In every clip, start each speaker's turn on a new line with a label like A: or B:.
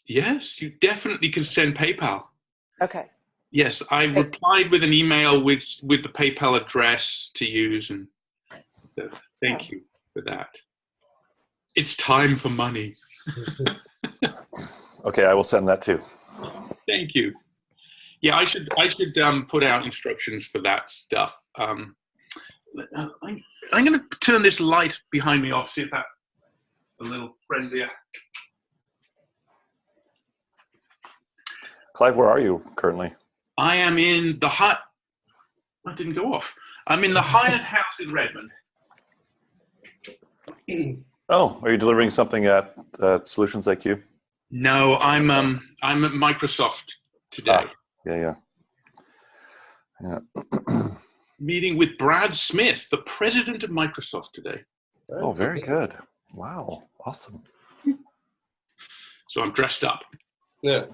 A: Yes, you definitely can send PayPal.
B: Okay.
A: Yes, I replied with an email with the PayPal address to use, and thank you for that. It's time for money.
C: Okay, I will send that too.
A: Thank you. Yeah, I should put out instructions for that stuff. I'm going to turn this light behind me off, see if that's a little friendlier.
C: Clive, where are you currently?
A: I am in the Hyatt. That didn't go off. I'm in the Hyatt House in Redmond.
C: Oh, are you delivering something at Solutions IQ?
A: No, I'm at Microsoft today.
C: Yeah.
A: Meeting with Brad Smith, the president of Microsoft today.
C: Oh, very good. Wow, awesome.
A: So I'm dressed up.
D: Yeah.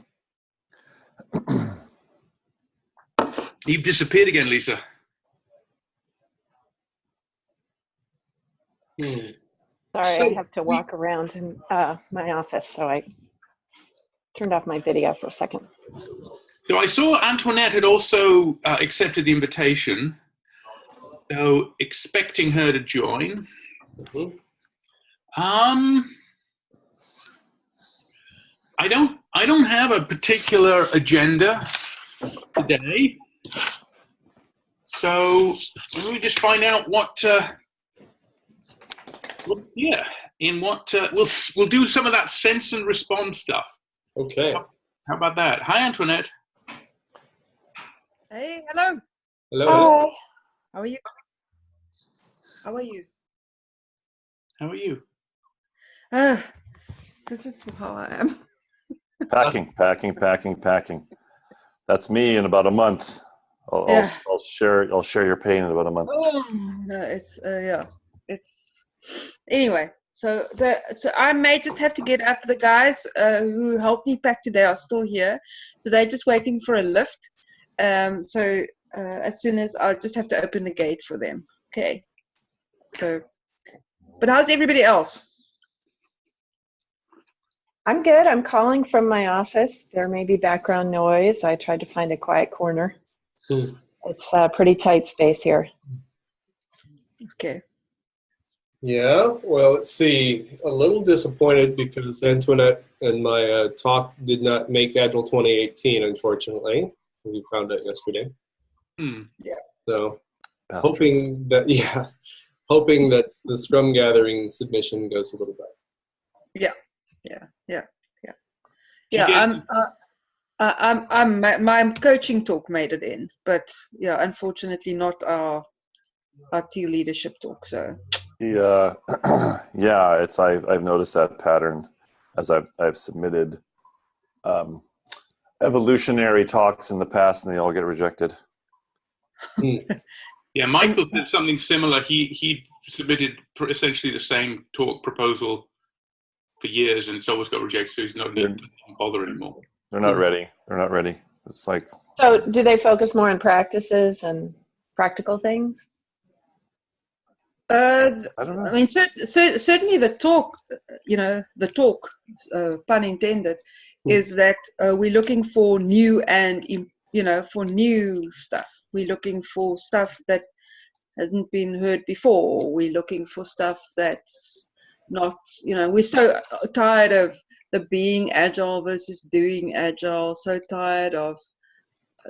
A: You've disappeared again, Lisa.
B: Sorry, I have to walk around in my office, so I turned off my video for a second.
A: So I saw Antoinette had also accepted the invitation, so expecting her to join.
D: Mm-hmm.
A: I don't have a particular agenda today, so let me just find out what we'll do some of that sense and respond stuff.
D: Okay.
A: How about that? Hi, Antoinette.
E: Hey, hello.
D: Hello.
B: Hi.
E: How are you? How are you?
A: How are you?
E: This is how I am.
C: Packing. That's me in about a month. I'll share your pain in about a month.
E: Oh no, it's anyway. So I may just have to get up. The guys who helped me pack today are still here, so they're just waiting for a lift. So as soon as I'll just have to open the gate for them. Okay. So, but how's everybody else?
B: I'm good. I'm calling from my office. There may be background noise. I tried to find a quiet corner. It's a pretty tight space here.
E: Okay.
D: Yeah, well, let's see. A little disappointed because Antoinette and my talk did not make Agile 2018, unfortunately. We found out yesterday.
E: Yeah.
D: So
C: Bastards.
D: hoping that the Scrum Gathering submission goes a little better.
E: Yeah. My coaching talk made it in, but yeah, unfortunately not our team leadership talk. So
C: Yeah, I've noticed that pattern as I've submitted evolutionary talks in the past, and they all get rejected.
A: Yeah, Michael did something similar. He submitted essentially the same talk proposal for years, and it's always got rejected. So he's not bother anymore.
C: They're not ready. It's like.
B: So do they focus more on practices and practical things?
C: I don't know.
E: I mean, certainly the talk, pun intended, is that we're looking for new and, for new stuff. We're looking for stuff that hasn't been heard before. We're looking for stuff that's not, we're so tired of the being agile versus doing agile, so tired of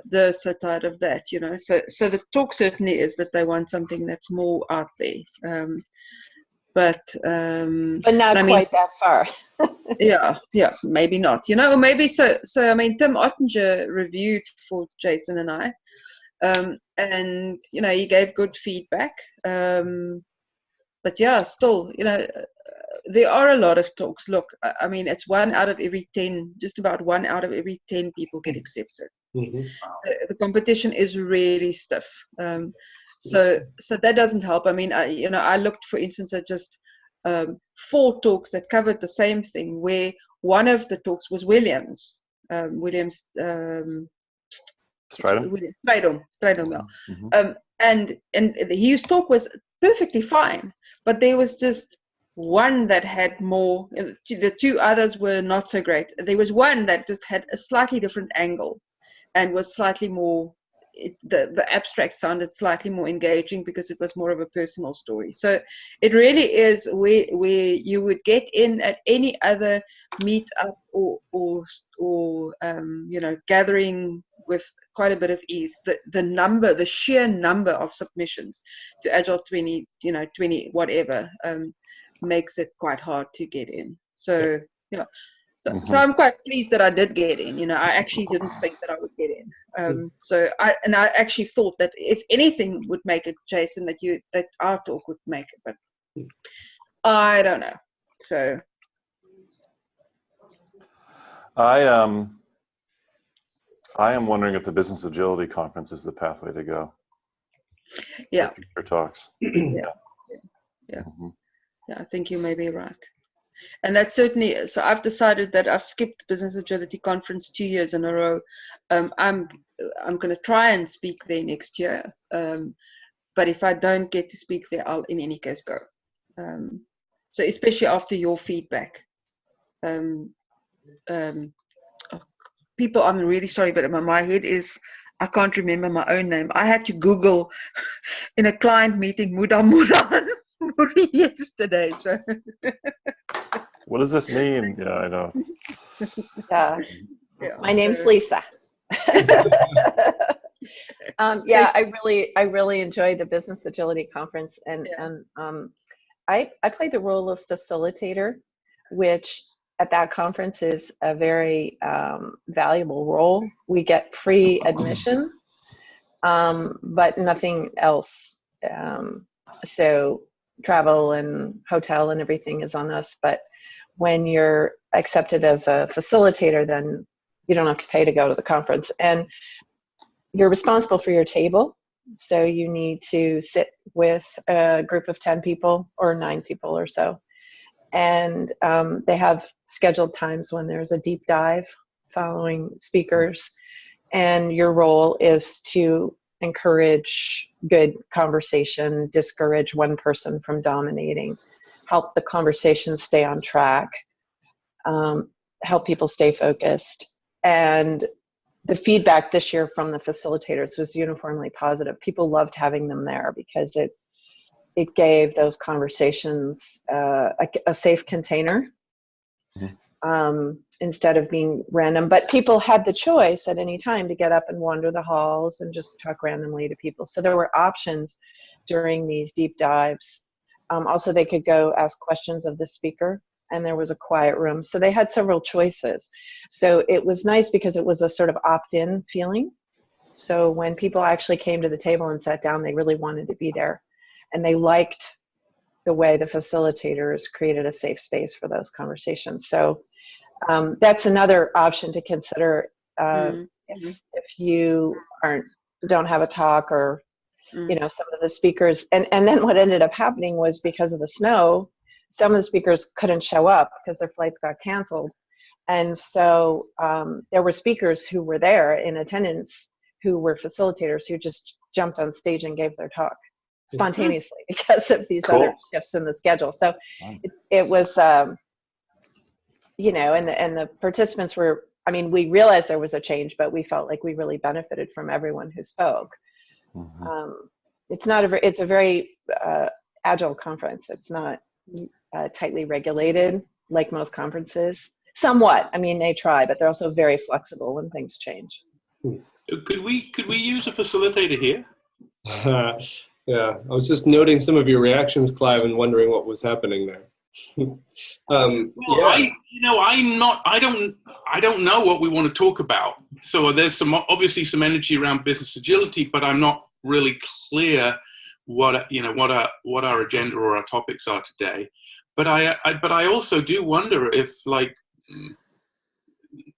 E: this, so tired of that, So the talk certainly is that they want something that's more out there. But
B: not quite that far.
E: yeah, maybe not, or maybe so. I mean, Tim Ottinger reviewed for Jason and I, and he gave good feedback. But yeah, still, there are a lot of talks. Look, I mean, it's 1 out of every 10, just about 1 out of every 10 people get accepted.
D: Mm-hmm.
E: The competition is really stiff. So that doesn't help. I mean, I looked, for instance, at just 4 talks that covered the same thing, where one of the talks was Williams.
C: Stridham?
E: Stridham.
C: Mm-hmm.
E: And his talk was perfectly fine, but there was just one that had more. The two others were not so great. There was one that just had a slightly different angle and was slightly more, the abstract sounded slightly more engaging because it was more of a personal story. So it really is where you would get in at any other meetup or gathering with quite a bit of ease. The sheer number of submissions to Agile 20 whatever makes it quite hard to get in. So so I'm quite pleased that I did get in. I actually didn't think that I would get in. So I actually thought that if anything would make it, Jason, that our talk would make it, but I don't know. So
C: I am wondering if the Business Agility Conference is the pathway to go.
E: Yeah.
C: For future talks.
E: Yeah. Yeah, I think you may be right. And that certainly is. So I've decided that I've skipped the Business Agility Conference 2 years in a row. I'm going to try and speak there next year. But if I don't get to speak there, I'll in any case go. So especially after your feedback. People, I'm really sorry, but my head is, I can't remember my own name. I had to Google in a client meeting, Mudan Muri yesterday. So.
C: What does this mean? Yeah, I know.
B: Yeah. My name's Lisa. I really enjoyed the Business Agility Conference, and I played the role of facilitator, which at that conference is a very valuable role. We get free admission, but nothing else. So travel and hotel and everything is on us, but when you're accepted as a facilitator, then you don't have to pay to go to the conference, and you're responsible for your table. So you need to sit with a group of 10 people or 9 people or so. And they have scheduled times when there's a deep dive following speakers. And your role is to encourage good conversation, discourage one person from dominating, help the conversation stay on track, help people stay focused. And the feedback this year from the facilitators was uniformly positive. People loved having them there because it gave those conversations a safe container instead of being random. But people had the choice at any time to get up and wander the halls and just talk randomly to people. So there were options during these deep dives. Also, they could go ask questions of the speaker, and there was a quiet room. So they had several choices. So it was nice because it was a sort of opt-in feeling. So when people actually came to the table and sat down, they really wanted to be there. And they liked the way the facilitators created a safe space for those conversations. So that's another option to consider if you don't have a talk, or some of the speakers. And then what ended up happening was, because of the snow, some of the speakers couldn't show up because their flights got canceled. And so there were speakers who were there in attendance who were facilitators who just jumped on stage and gave their talk spontaneously because of these other shifts in the schedule. So it was, and the participants were, we realized there was a change, but we felt like we really benefited from everyone who spoke. It's a very agile conference. It's not tightly regulated like most conferences. Somewhat. They try, but they're also very flexible when things change.
A: Could we use a facilitator here?
D: Yeah, I was just noting some of your reactions, Clive, and wondering what was happening there.
A: I don't know what we want to talk about. So there's obviously some energy around business agility, but I'm not really clear what our agenda or our topics are today. But I also do wonder if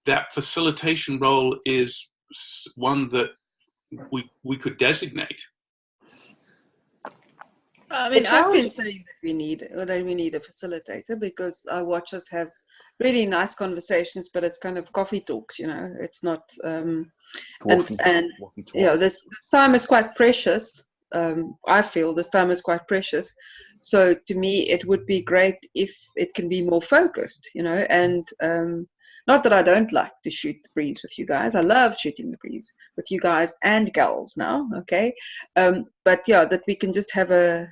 A: that facilitation role is one that we could designate.
E: I've been saying that we need a facilitator, because I watch us have really nice conversations, but it's kind of coffee talks, It's not this time is quite precious, I feel this time is quite precious. So to me, it would be great if it can be more focused, and not that I don't like to shoot the breeze with you guys. I love shooting the breeze with you guys and gals now. Okay. But yeah, that we can just have a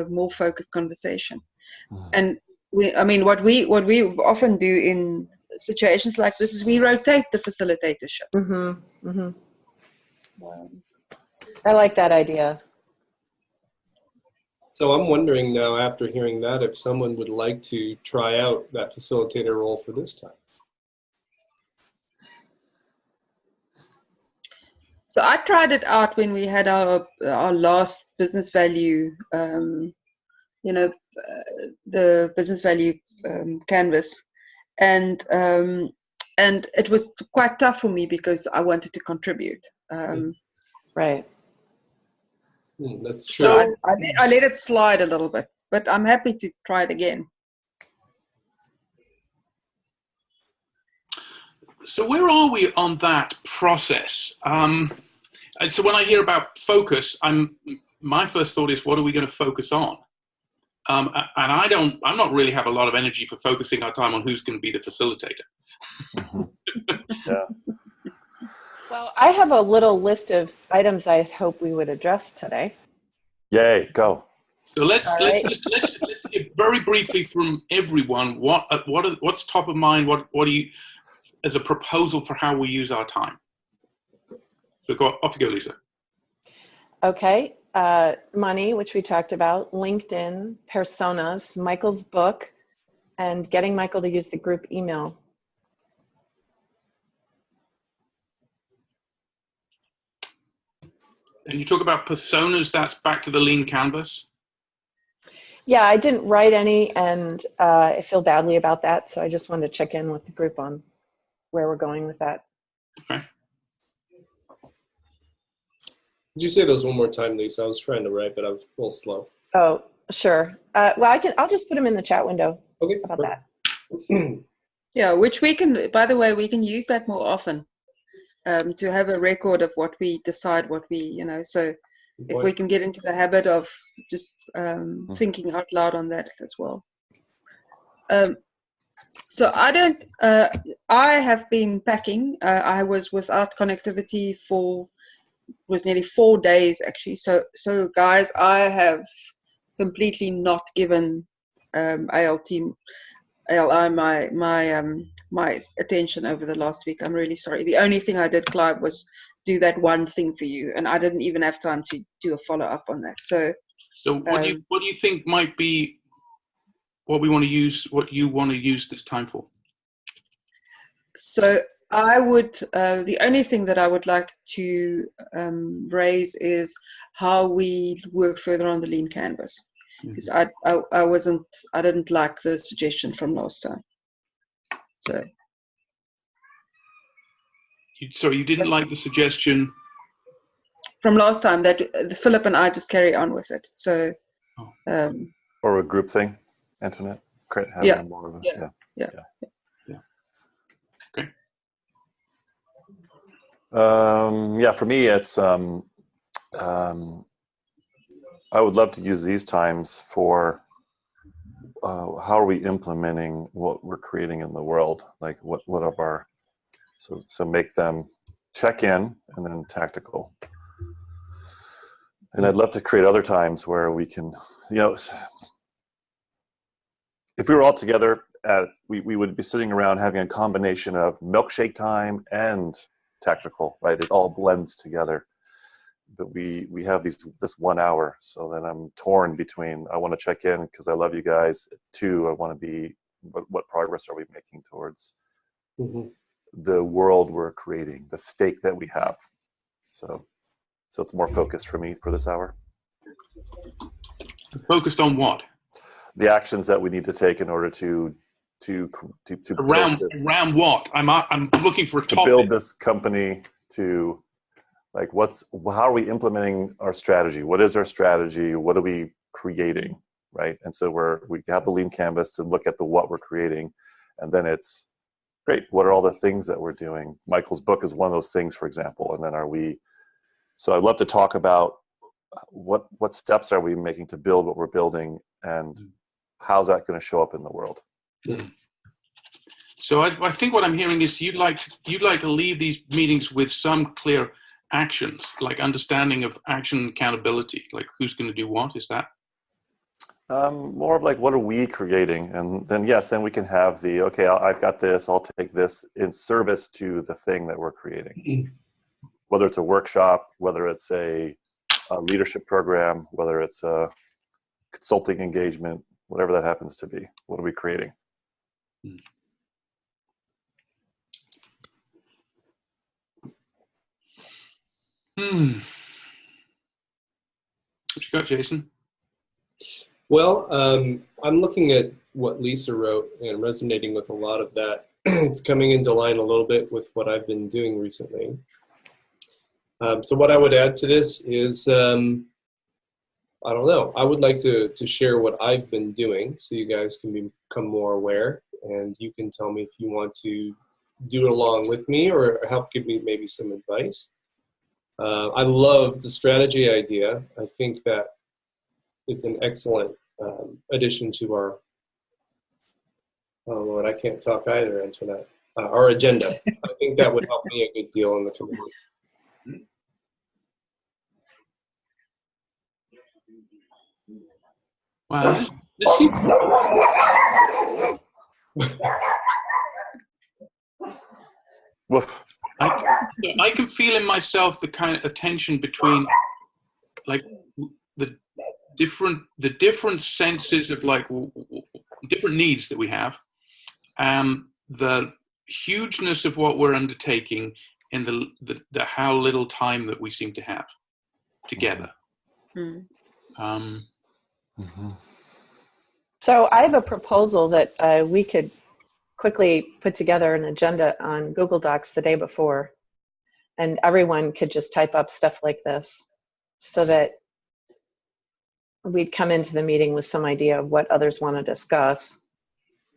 E: more focused conversation. And what we often do in situations like this is we rotate the facilitatorship.
B: Mm-hmm. Mm-hmm. I like that idea.
D: So I'm wondering now, after hearing that, if someone would like to try out that facilitator role for this time.
E: So I tried it out when we had our last business value, the business value canvas, and it was quite tough for me because I wanted to contribute.
B: Right.
D: That's true.
E: So I let it slide a little bit, but I'm happy to try it again.
A: So where are we on that process? And so when I hear about focus, my first thought is, what are we going to focus on? And I'm not really have a lot of energy for focusing our time on who's going to be the facilitator.
C: Yeah.
B: Well, I have a little list of items I hope we would address today.
C: Yay, go.
A: So let's hear very briefly from everyone what's top of mind. What do you, as a proposal for how we use our time? So off you go, Lisa.
B: Okay, money, which we talked about, LinkedIn, personas, Michael's book, and getting Michael to use the group email.
A: And you talk about personas, that's back to the lean canvas?
B: Yeah, I didn't write any, and I feel badly about that, so I just wanted to check in with the group on where we're going with that.
A: Okay.
D: Could you say those one more time, Lisa? I was trying to write, but I was a little slow.
B: Oh, sure. Well, I'll just put them in the chat window.
D: Okay.
B: How about
D: that?
E: Yeah, which we can, by the way, we can use that more often to have a record of what we decide, so if we can get into the habit of just thinking out loud on that as well. So I have been packing. I was without connectivity was nearly 4 days actually. So guys, I have completely not given ALI my attention over the last week. I'm really sorry. The only thing I did, Clive, was do that one thing for you, and I didn't even have time to do a follow-up on that. So
A: what do you think might be what you want to use this time for?
E: So I would, the only thing that I would like to raise is how we work further on the lean canvas. Because I didn't like the suggestion from last time.
A: So you didn't like the suggestion
E: from last time that Philip and I just carry on with it. So,
C: or a group thing, Antoinette.
E: Yeah.
A: Okay.
C: For me, it's I would love to use these times for how are we implementing what we're creating in the world? Like what of our, so make them check in and then tactical. And I'd love to create other times where we can, if we were all together we would be sitting around having a combination of milkshake time and tactical, right? It all blends together. But we have this 1 hour, so then I'm torn between I want to check in because I love you guys. 2, I want to be what progress are we making towards the world we're creating, the stake that we have. So it's more focused for me for this hour.
A: Focused on what?
C: The actions that we need to take in order to
A: around what? I'm looking for a topic.
C: To build this company to. Like how are we implementing our strategy? What is our strategy? What are we creating, right? And so we have the lean canvas to look at what we're creating, and then it's great. What are all the things that we're doing? Michael's book is one of those things, for example. And then so I'd love to talk about what steps are we making to build what we're building, and how's that going to show up in the world?
A: So I think what I'm hearing is you'd like to leave these meetings with some clear actions, like understanding of action and accountability, like who's going to do what. Is that?
C: More of like, what are we creating? And then, yes, then we can have the, okay, I've got this, I'll take this in service to the thing that we're creating. Whether it's a workshop, whether it's a leadership program, whether it's a consulting engagement, whatever that happens to be, what are we creating?
A: What you got, Jason?
D: Well, I'm looking at what Lisa wrote and resonating with a lot of that. It's coming into line a little bit with what I've been doing recently. So what I would add to this is, I don't know, I would like to share what I've been doing so you guys can become more aware, and you can tell me if you want to do it along with me or help give me maybe some advice. I love the strategy idea. I think that it's an excellent addition to our, oh Lord, I can't talk either, Antoinette, our agenda. I think that would help me a good deal in the coming weeks.
A: Wow, this seems...
C: Woof.
A: I can feel in myself the kind of tension between like the different senses of like different needs that we have, the hugeness of what we're undertaking, and the how little time that we seem to have together.
B: So I have a proposal that we could quickly put together an agenda on Google Docs the day before, and everyone could just type up stuff like this so that we'd come into the meeting with some idea of what others want to discuss.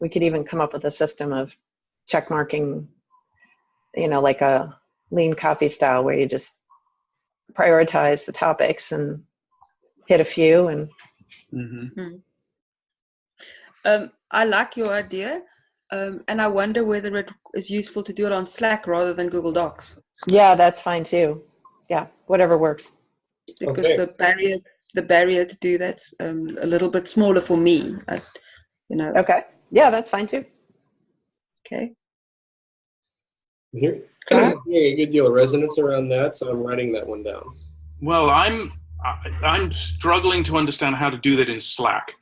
B: We could even come up with a system of check marking, like a lean coffee style where you just prioritize the topics and hit a few. And
E: I like your idea. And I wonder whether it is useful to do it on Slack rather than Google Docs.
B: Yeah, that's fine too. Yeah, whatever works.
E: Because
D: Okay.
E: the barrier to do that's a little bit smaller for me.
B: Okay. Yeah, that's fine too.
E: Okay.
D: Hearing a good deal of resonance around that, so I'm writing that one down.
A: Well, I'm struggling to understand how to do that in Slack.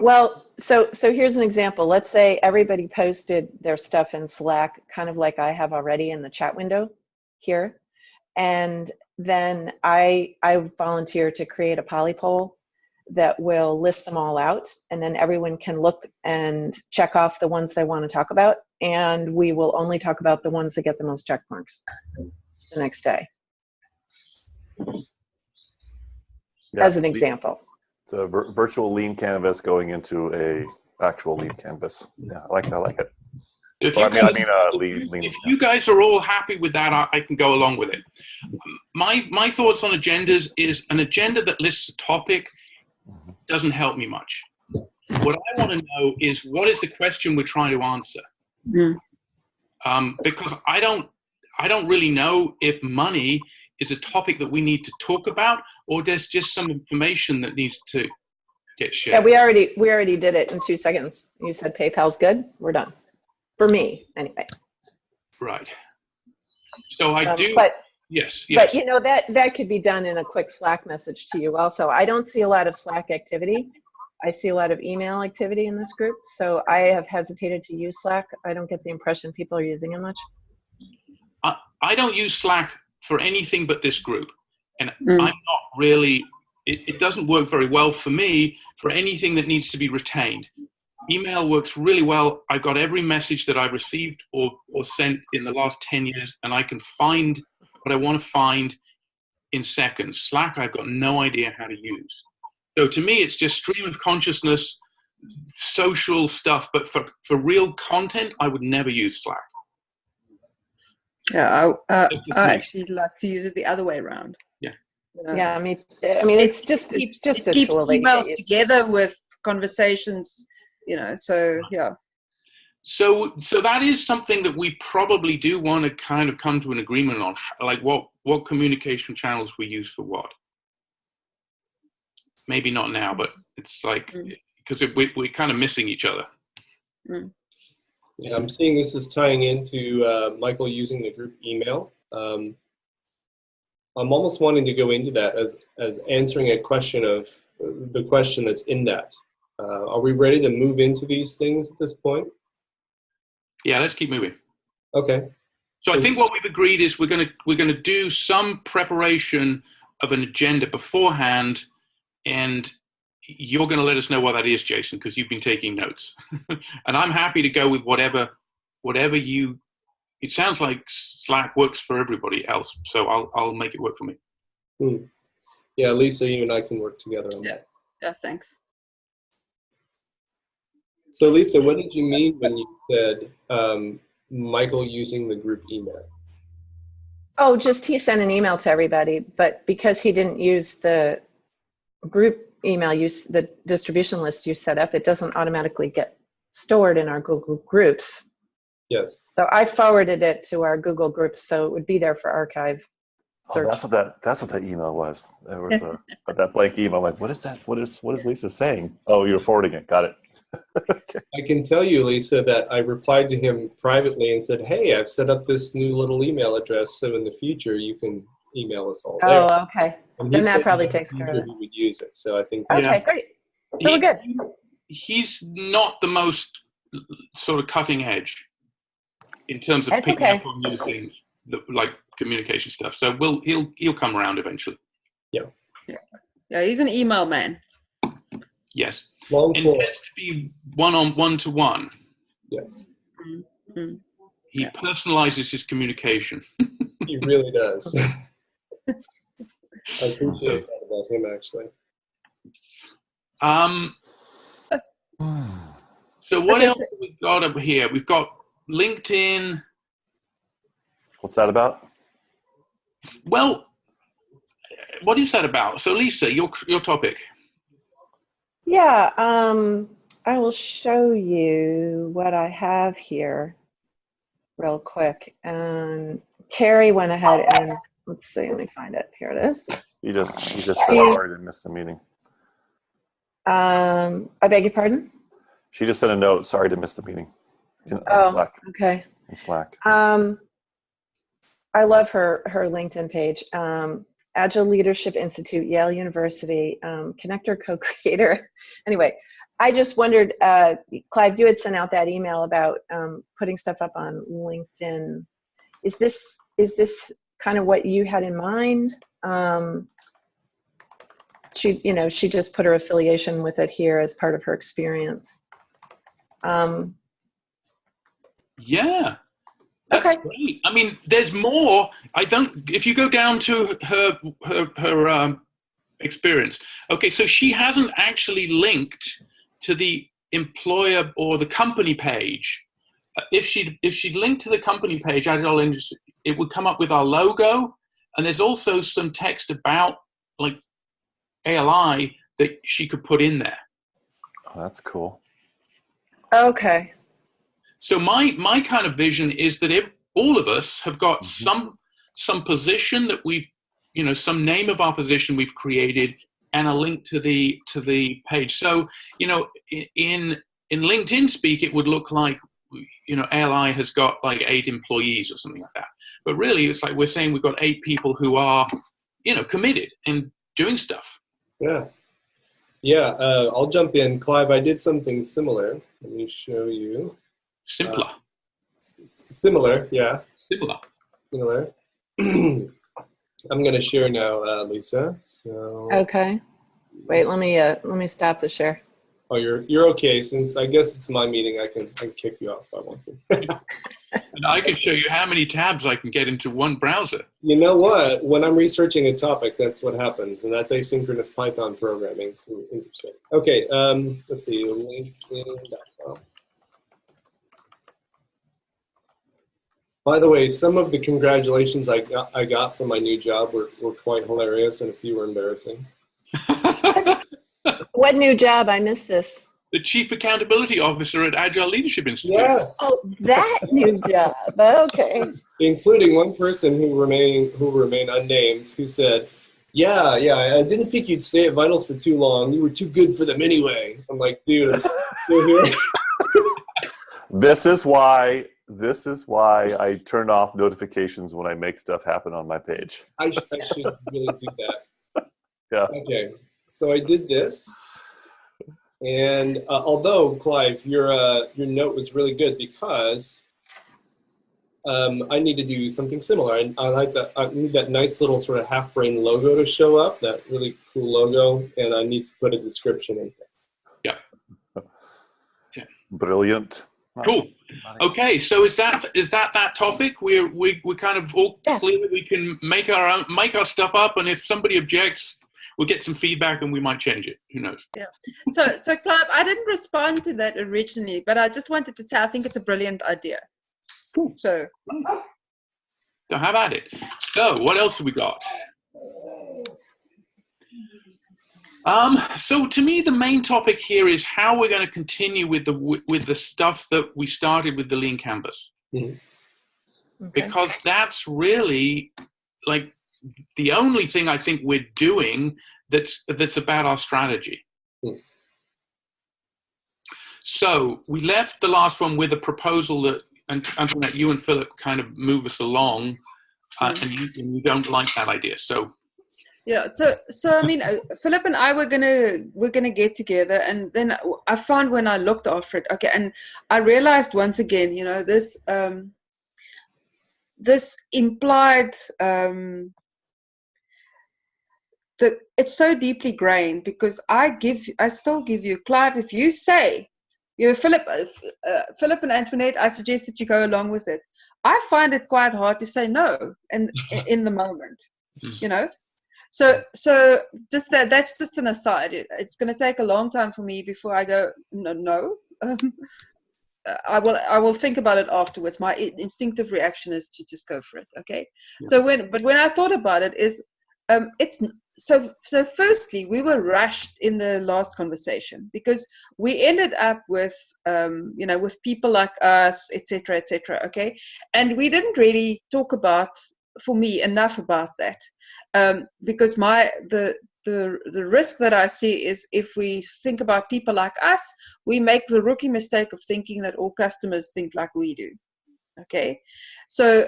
B: Well, so here's an example. Let's say everybody posted their stuff in Slack, kind of like I have already in the chat window here. And then I volunteer to create a poly poll that will list them all out. And then everyone can look and check off the ones they want to talk about. And we will only talk about the ones that get the most check marks the next day, as an example.
C: It's a virtual lean canvas going into a actual lean canvas. Yeah, I like it.
A: If
C: You
A: guys are all happy with that, I can go along with it. My thoughts on agendas is an agenda that lists a topic doesn't help me much. What I want to know is what is the question we're trying to answer. Because I don't really know if money is a topic that we need to talk about, or there's just some information that needs to get shared.
B: Yeah, we already did it in 2 seconds. You said PayPal's good. We're done. For me, anyway.
A: Right. So I do. Yes.
B: But that could be done in a quick Slack message to you also. I don't see a lot of Slack activity. I see a lot of email activity in this group. So I have hesitated to use Slack. I don't get the impression people are using it much.
A: I don't use Slack for anything but this group. And I'm not really, it doesn't work very well for me for anything that needs to be retained. Email works really well. I've got every message that I've received or sent in the last 10 years, and I can find what I want to find in seconds. Slack, I've got no idea how to use. So to me, it's just stream of consciousness, social stuff. But for real content, I would never use Slack.
E: Yeah, I actually like to use it the other way around.
A: Yeah.
E: You know.
B: Yeah, I mean, it's just
E: It
B: it's just
E: it
B: a
E: keeps
B: tool that you
E: emails
B: get used.
E: together with conversations, you know. So yeah.
A: So that is something that we probably do want to kind of come to an agreement on, like what communication channels we use for what. Maybe not now, but it's like, because we're kind of missing each other.
E: Mm.
D: Yeah, I'm seeing this is tying into Michael using the group email. I'm almost wanting to go into that as answering a question of the question that's in that. Are we ready to move into these things at this point?
A: Yeah, let's keep moving.
D: Okay.
A: So I think what we've agreed is we're gonna do some preparation of an agenda beforehand, and you're gonna let us know what that is, Jason, because you've been taking notes. And I'm happy to go with whatever you. It sounds like Slack works for everybody else, so I'll make it work for me.
D: Yeah, Lisa, you and I can work together on that.
E: Yeah, thanks.
D: So Lisa, what did you mean when you said Michael using the group email?
B: Oh, just he sent an email to everybody, but because he didn't use the group email, the distribution list you set up, it doesn't automatically get stored in our Google Groups.
D: Yes.
B: So I forwarded it to our Google Groups, so it would be there for archive search.
C: Oh, that's what that email was. There was that blank email. I'm like, what is that? What is Lisa saying? Oh, you're forwarding it. Got it. Okay.
D: I can tell you, Lisa, that I replied to him privately and said, hey, I've set up this new little email address, so in the future you can email us all there.
B: Oh, okay.
D: And
B: Then
D: he
B: that
D: said
B: probably
D: in the
B: takes care of
D: future
B: it.
D: he would use it. So I think
B: Okay, great. So we're good.
A: He's not the most sort of cutting edge in terms of
B: That's
A: picking
B: okay.
A: up on new things, like communication stuff. So he'll come around eventually.
E: Yeah, he's an email man.
A: Yes.
D: long
A: And
D: form.
A: tends to be one-to-one.
D: Yes,
E: Mm.
A: He
E: Yeah.
A: personalizes his communication.
D: he really does. I appreciate that about him, actually.
A: So what
E: Okay,
A: else have we got up here? We've got LinkedIn.
C: What's that about?
A: Well, what is that about? So Lisa, your topic.
B: Yeah, I will show you what I have here real quick. And Carrie went ahead and, let's see, let me find it. Here it is.
C: She just said sorry to miss the meeting.
B: I beg your pardon?
C: She just sent a note. Sorry to miss the meeting. In Slack.
B: Okay.
C: In Slack.
B: I love her LinkedIn page. Agile Leadership Institute, Yale University, connector co-creator. Anyway, I just wondered, Clive, you had sent out that email about putting stuff up on LinkedIn. Is this kind of what you had in mind? She just put her affiliation with it here as part of her experience.
A: Yeah, that's
B: Okay.
A: great. I mean, there's more. If you go down to her experience, okay, so she hasn't actually linked to the employer or the company page. If she'd linked to the company page, Agile Industry, it would come up with our logo, and there's also some text about like ALI that she could put in there.
C: Oh, that's cool.
B: Okay.
A: So my kind of vision is that if all of us have got some position that we've, some name of our position we've created, and a link to the page. So, in LinkedIn speak, it would look like, ALI has got like 8 employees or something like that. But really, it's like we're saying we've got 8 people who are, committed and doing stuff.
D: Yeah. Yeah, I'll jump in. Clive, I did something similar. Let me show you.
A: Simpler.
D: Similar, yeah.
A: Similar.
D: I'm going to share now, Lisa. So.
B: Okay. Wait, let me stop the share.
D: Oh, you're okay. Since I guess it's my meeting, I can kick you off if I want to.
A: And I can show you how many tabs I can get into one browser.
D: You know what? When I'm researching a topic, that's what happens, and that's asynchronous Python programming. Interesting. Okay, let's see, LinkedIn.com. By the way, some of the congratulations I got from my new job were quite hilarious, and a few were embarrassing.
B: What new job? I missed this.
A: The Chief Accountability Officer at Agile Leadership Institute.
D: Yes.
B: Oh, that new job. Okay.
D: Including one person who remain unnamed, who said, yeah, I didn't think you'd stay at Vitals for too long. You were too good for them anyway. I'm like, dude, I'm still here.
C: This is why I turn off notifications when I make stuff happen on my page.
D: I should really do that.
C: Yeah.
D: Okay, so I did this, and although Clive, your note was really good because I need to do something similar. I like that. I need that nice little sort of half-brain logo to show up. That really cool logo, and I need to put a description in there.
A: Yeah.
C: Brilliant.
A: Cool. Okay, so is that topic? We're kind of all clear. We can make our stuff up, and if somebody objects, we'll get some feedback and we might change it. Who knows?
E: Yeah. So Clive, I didn't respond to that originally, but I just wanted to say I think it's a brilliant idea.
A: Cool.
E: So
A: how about it? So what else have we got? So to me, the main topic here is how we're going to continue with the stuff that we started with the Lean Canvas.
B: Okay.
A: Because that's really like the only thing I think we're doing that's about our strategy. So we left the last one with a proposal that, and that you and Philip kind of move us along, and you don't like that idea. So
E: yeah, so I mean, Philip and I we're gonna get together, and then I found when I looked after it, okay, and I realized once again, this this implied it's so deeply grained because I still give you, Clive, if you say, Philip and Antoinette, I suggest that you go along with it. I find it quite hard to say no in the moment, So just that's just an aside. It's going to take a long time for me before I go no. I will think about it afterwards. My instinctive reaction is to just go for it. Okay. Yeah. So when I thought about it, it's so firstly we were rushed in the last conversation because we ended up with with people like us, etc., okay, and we didn't really talk about, for me, enough about that, because the risk that I see is if we think about people like us, we make the rookie mistake of thinking that all customers think like we do. Okay, so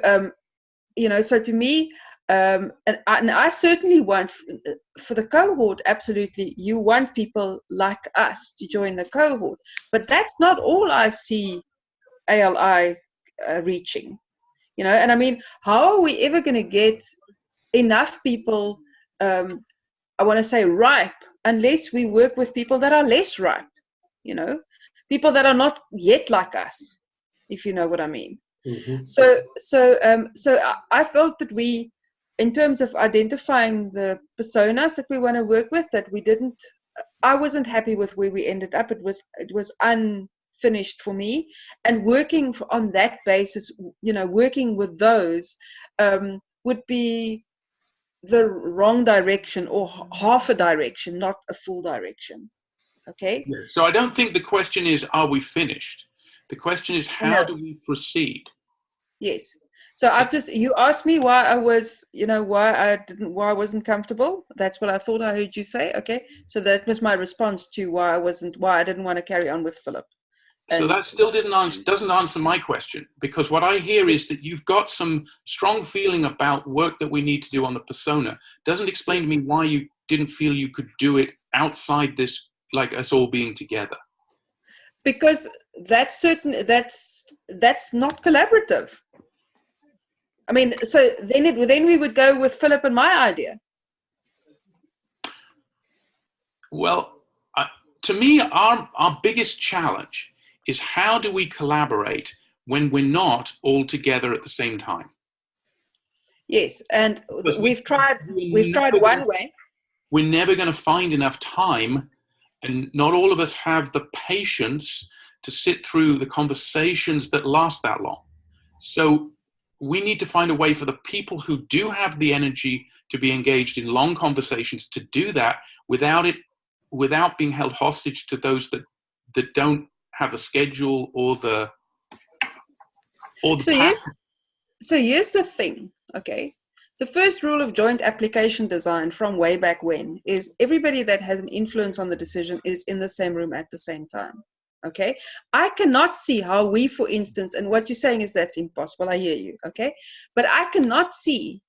E: so to me, and I certainly want for the cohort, absolutely, you want people like us to join the cohort, but that's not all I see ALI reaching. And I mean, how are we ever going to get enough people, I want to say ripe, unless we work with people that are less ripe, people that are not yet like us, if you know what I mean. Mm-hmm. So I felt that we, in terms of identifying the personas that we want to work with, that I wasn't happy with where we ended up. It was unfinished for me, and working on that basis, working with those would be the wrong direction or half a direction, not a full direction. Okay.
A: Yes. So I don't think the question is, are we finished? The question is, how do we proceed?
E: Yes. So you asked me why I was, why I wasn't comfortable. That's what I thought I heard you say. Okay. So that was my response to why I didn't want to carry on with Philip.
A: So that still doesn't answer my question, because what I hear is that you've got some strong feeling about work that we need to do on the persona. Doesn't explain to me why you didn't feel you could do it outside this, like us all being together.
E: Because that's not collaborative. I mean, so then we would go with Philip and my idea.
A: Well, to me, our biggest challenge is how do we collaborate when we're not all together at the same time?
E: Yes, and we've tried one way.
A: We're never going to find enough time, and not all of us have the patience to sit through the conversations that last that long. So we need to find a way for the people who do have the energy to be engaged in long conversations to do that without being held hostage to those that don't have a schedule or the
E: So here's the thing, okay? The first rule of joint application design from way back when is everybody that has an influence on the decision is in the same room at the same time, okay? I cannot see how we, for instance, and what you're saying is that's impossible, I hear you, okay? But I cannot see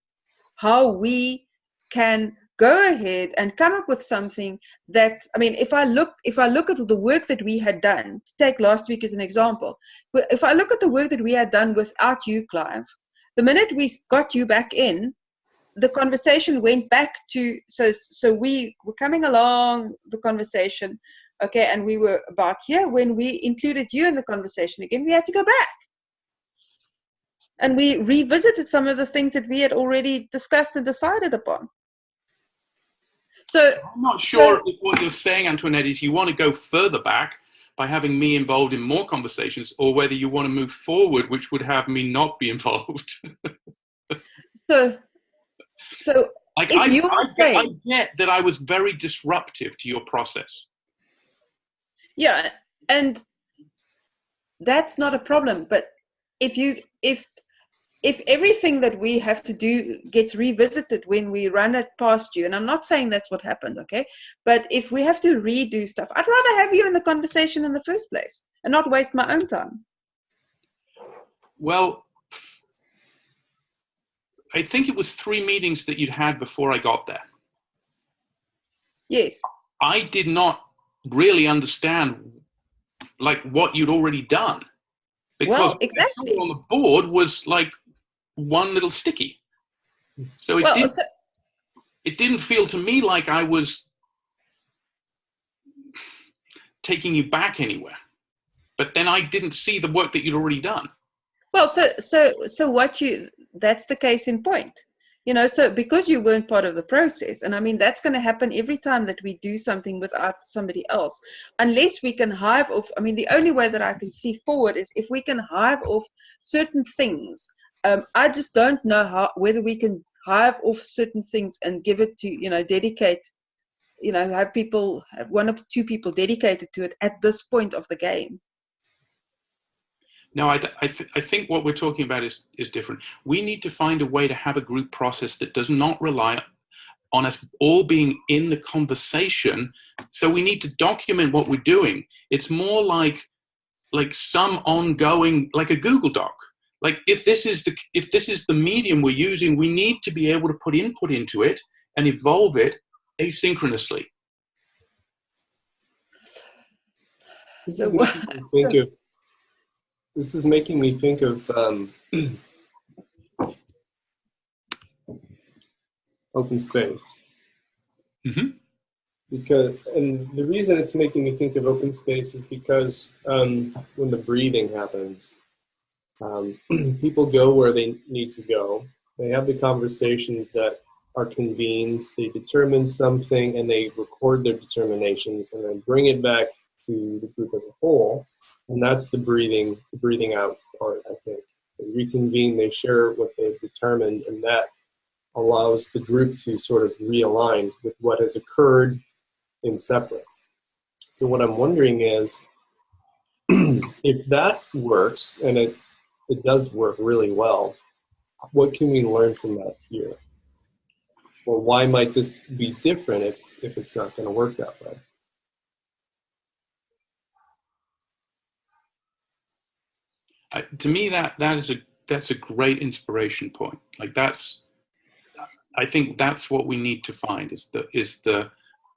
E: how we can go ahead and come up with something that, I mean, if I look at the work that we had done, to take last week as an example, if I look at the work that we had done without you, Clive, the minute we got you back in, the conversation went back to, so we were coming along the conversation, okay, and we were about here. When we included you in the conversation again, we had to go back. And we revisited some of the things that we had already discussed and decided upon. So
A: I'm not sure if what you're saying, Antoinette, is you want to go further back by having me involved in more conversations, or whether you want to move forward, which would have me not be involved.
E: So
A: like,
E: if you are saying,
A: I get that I was very disruptive to your process.
E: Yeah, and that's not a problem. But if everything that we have to do gets revisited when we run it past you, and I'm not saying that's what happened, okay? But if we have to redo stuff, I'd rather have you in the conversation in the first place and not waste my own time.
A: Well, I think it was 3 meetings that you'd had before I got there.
E: Yes.
A: I did not really understand like what you'd already done, because
E: Well, exactly.
A: on the board was like one little sticky. So it didn't feel to me like I was taking you back anywhere. But then I didn't see the work that you'd already done.
E: Well, that's the case in point. You know, so because you weren't part of the process, and I mean, that's going to happen every time that we do something without somebody else, unless we can hive off. I mean, the only way that I can see forward is if we can hive off certain things. I just don't know whether we can hive off certain things and give it to, dedicate, have 1 or 2 people dedicated to it at this point of the game.
A: No, I think what we're talking about is different. We need to find a way to have a group process that does not rely on us all being in the conversation. So we need to document what we're doing. It's more like some ongoing, like a Google Doc. Like if this is the medium we're using, we need to be able to put input into it and evolve it asynchronously.
D: This is making me think of open space.
A: Mm-hmm.
D: And the reason it's making me think of open space is because when the breathing happens, people go where they need to go. They have the conversations that are convened. They determine something and they record their determinations and then bring it back to the group as a whole. And that's the breathing out part, I think. They reconvene, they share what they've determined, and that allows the group to sort of realign with what has occurred in separate. So what I'm wondering is, if that works, and it does work really well, what can we learn from that here? Or why might this be different if it's not going to work that way?
A: To me, that's a great inspiration point. Like I think that's what we need to find is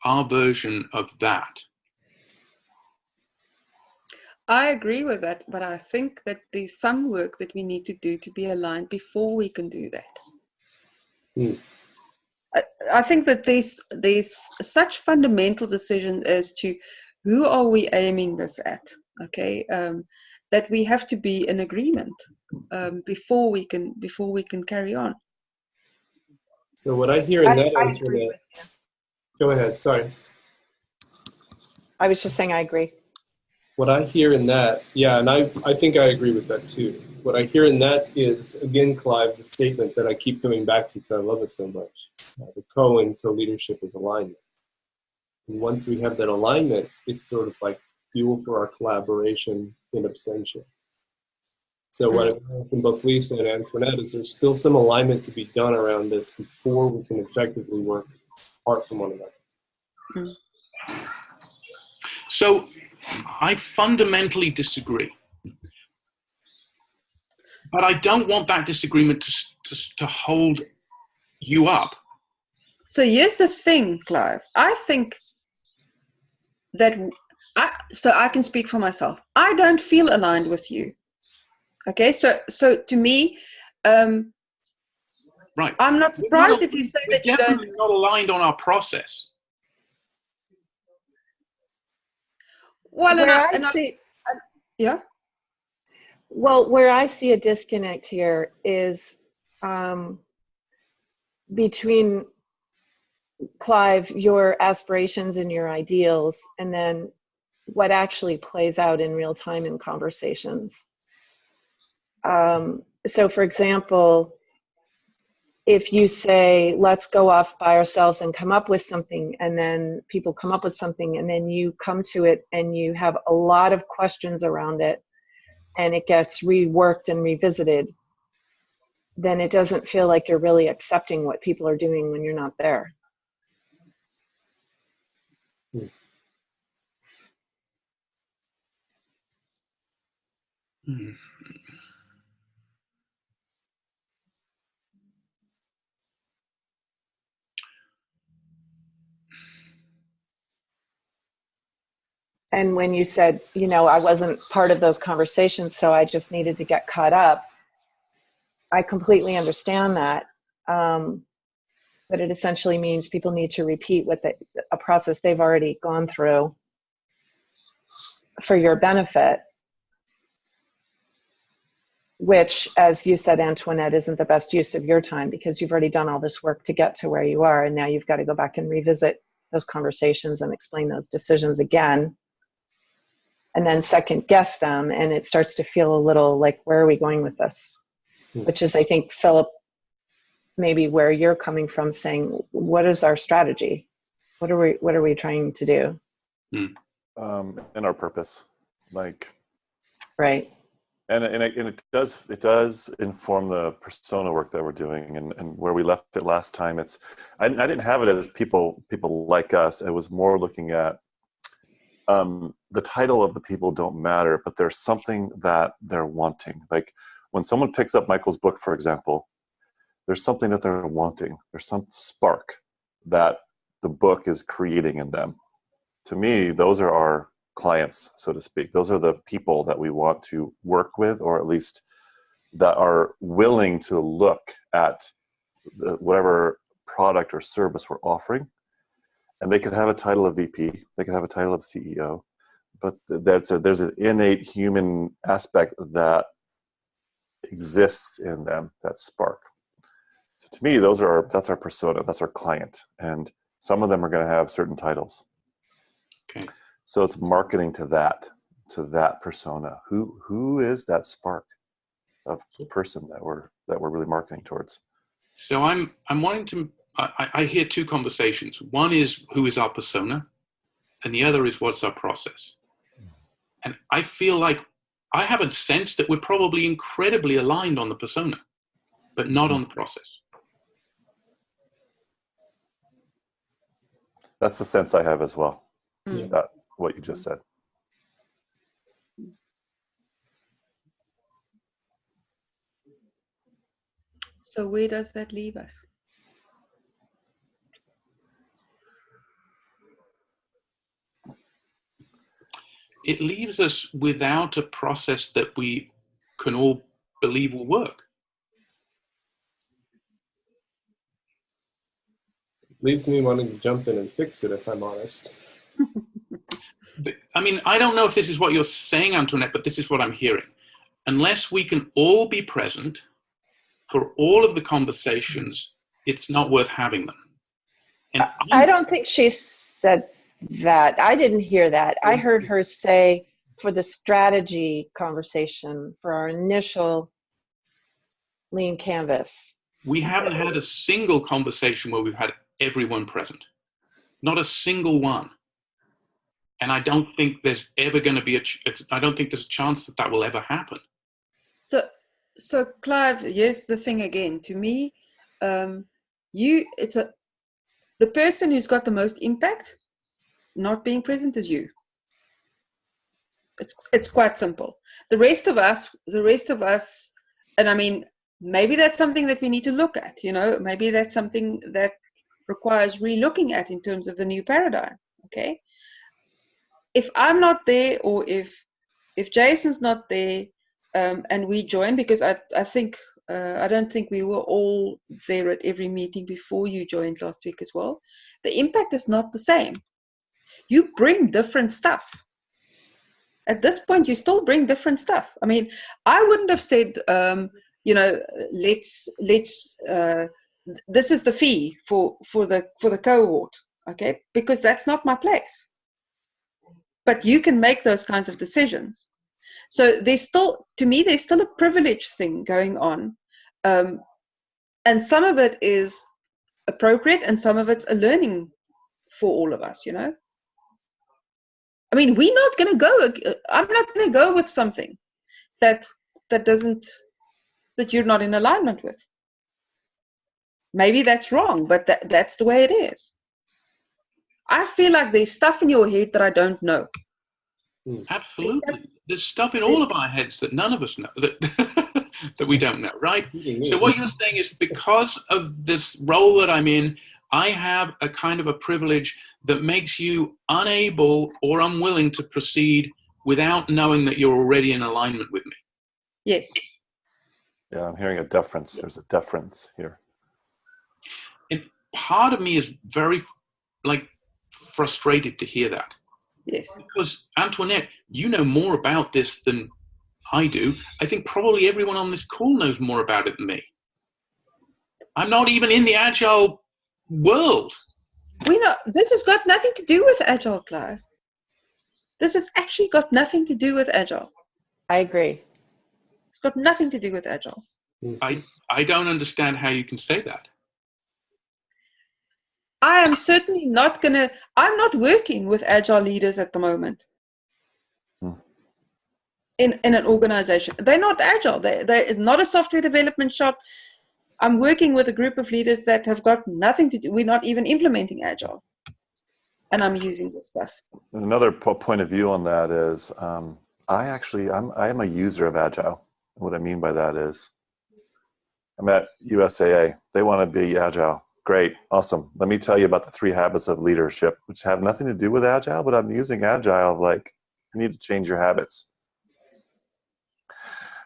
A: our version of that.
E: I agree with that, but I think that there's some work that we need to do to be aligned before we can do that. I think that there's such fundamental decision as to who are we aiming this at, okay? That we have to be in agreement before we can carry on.
D: So what I hear in that Antoinette, go ahead. Sorry.
B: I was just saying I agree.
D: what I hear in that, yeah, and I think I agree with that too. What I hear in that is, again, Clive, the statement that I keep coming back to because I love it so much. The co-leadership is alignment. And once we have that alignment, it's sort of like fuel for our collaboration in absentia. So what I've heard from both Lisa and Antoinette is there's still some alignment to be done around this before we can effectively work apart from one another.
A: So I fundamentally disagree. But I don't want that disagreement to hold you up.
E: So here's the thing, Clive. I think that I can speak for myself. I don't feel aligned with you. Okay, so to me,
A: right.
E: I'm not surprised if you say that you don't.
A: We're not aligned on our process.
E: Well, yeah.
B: Well, where I see a disconnect here is between, Clive, your aspirations and your ideals, and then what actually plays out in real time in conversations. So, for example, if you say, let's go off by ourselves and come up with something, and then people come up with something, and then you come to it and you have a lot of questions around it, and it gets reworked and revisited, then it doesn't feel like you're really accepting what people are doing when you're not there.
A: Hmm.
B: And when you said, I wasn't part of those conversations, so I just needed to get caught up, I completely understand that. But it essentially means people need to repeat a process they've already gone through for your benefit, which, as you said, Antoinette, isn't the best use of your time because you've already done all this work to get to where you are, and now you've got to go back and revisit those conversations and explain those decisions again, and then second guess them, and it starts to feel a little like, where are we going with this? Which is, I think, Philip, maybe where you're coming from, saying, what is our strategy? What are we trying to do?
C: And our purpose,
B: right.
C: And it does inform the persona work that we're doing, and where we left it last time. I didn't have it as people like us. It was more looking at the title of the people don't matter, but there's something that they're wanting. Like when someone picks up Michael's book, for example, there's something that they're wanting. There's some spark that the book is creating in them. To me, those are our clients, so to speak. Those are the people that we want to work with, or at least that are willing to look at whatever product or service we're offering. And they could have a title of VP, they could have a title of CEO, but there's an innate human aspect that exists in them, that spark. So to me, that's our persona, that's our client. And some of them are going to have certain titles.
A: Okay.
C: So it's marketing to that persona. Who is that spark of person that we're really marketing towards?
A: So I'm wanting to. I hear two conversations. One is who is our persona, and the other is what's our process. And I feel like I have a sense that we're probably incredibly aligned on the persona, but not on the process.
C: That's the sense I have as well.
E: Mm.
C: That what you just said.
E: So where does that leave us?
A: It leaves us without a process that we can all believe will work.
D: Leaves me wanting to jump in and fix it, if I'm honest.
A: But, I mean, I don't know if this is what you're saying, Antoinette, but this is what I'm hearing. Unless we can all be present for all of the conversations, it's not worth having them. And
B: I don't think she said that. I didn't hear that. I heard her say for the strategy conversation, for our initial lean canvas.
A: We haven't had a single conversation where we've had everyone present. Not a single one. And I don't think there's ever going to be I don't think there's a chance that that will ever happen.
E: So Clive, here's the thing again. To me, the person who's got the most impact not being present is you. It's quite simple. The rest of us, and I mean, maybe that's something that we need to look at. Maybe that's something that requires re-looking at in terms of the new paradigm. Okay. If I'm not there, or if Jason's not there, and we join, because I think I don't think we were all there at every meeting before you joined last week as well. The impact is not the same. You bring different stuff. At this point, you still bring different stuff. I mean, I wouldn't have said, let's this is the fee for the cohort, okay? Because that's not my place. But you can make those kinds of decisions. So there's still a privilege thing going on, and some of it is appropriate, and some of it's a learning for all of us. I mean, I'm not going to go with something that you're not in alignment with. Maybe that's wrong, but that's the way it is. I feel like there's stuff in your head that I don't know.
A: Absolutely. There's stuff in all of our heads that none of us know, that we don't know, right? So what you're saying is, because of this role that I'm in, I have a kind of a privilege that makes you unable or unwilling to proceed without knowing that you're already in alignment with me.
E: Yes.
C: Yeah, I'm hearing a deference. There's a deference here.
A: And part of me is very, frustrated to hear that.
E: Yes.
A: Because, Antoinette, you know more about this than I do. I think probably everyone on this call knows more about it than me. I'm not even in the Agile world.
E: This has got nothing to do with Agile, Clive. This has actually got nothing to do with Agile.
B: I agree.
E: It's got nothing to do with Agile.
A: I don't understand how you can say that.
E: I am certainly not I'm not working with Agile leaders at the moment. In an organization. They're not Agile. They're not a software development shop. I'm working with a group of leaders that have got nothing to do. We're not even implementing Agile. And I'm using this stuff.
C: Another point of view on that is, I am a user of Agile. What I mean by that is, I'm at USAA. They want to be Agile. Great. Awesome. Let me tell you about the 3 habits of leadership, which have nothing to do with Agile, but I'm using Agile. You need to change your habits.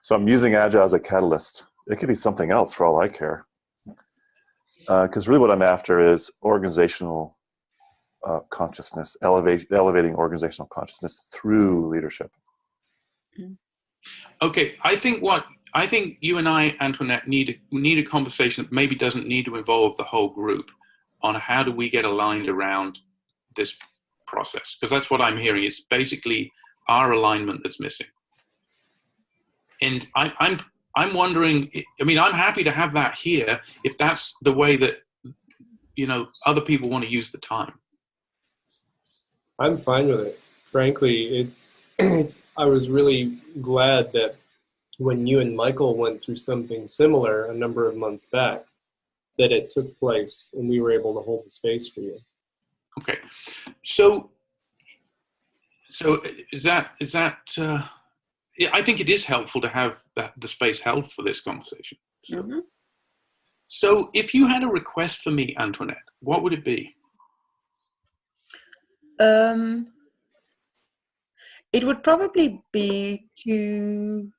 C: So I'm using Agile as a catalyst. It could be something else for all I care. Because really what I'm after is organizational consciousness, elevating organizational consciousness through leadership.
A: Okay, I think you and I, Antoinette, need a conversation that maybe doesn't need to involve the whole group on how do we get aligned around this process, because that's what I'm hearing. It's basically our alignment that's missing. And I'm wondering, I mean, I'm happy to have that here if that's the way that, other people want to use the time.
D: I'm fine with it. Frankly, I was really glad that when you and Michael went through something similar a number of months back, that it took place and we were able to hold the space for you.
A: Okay. So is that yeah, I think it is helpful to have the space held for this conversation.
E: Mm-hmm.
A: So if you had a request for me, Antoinette, what would it be?
E: It would probably be to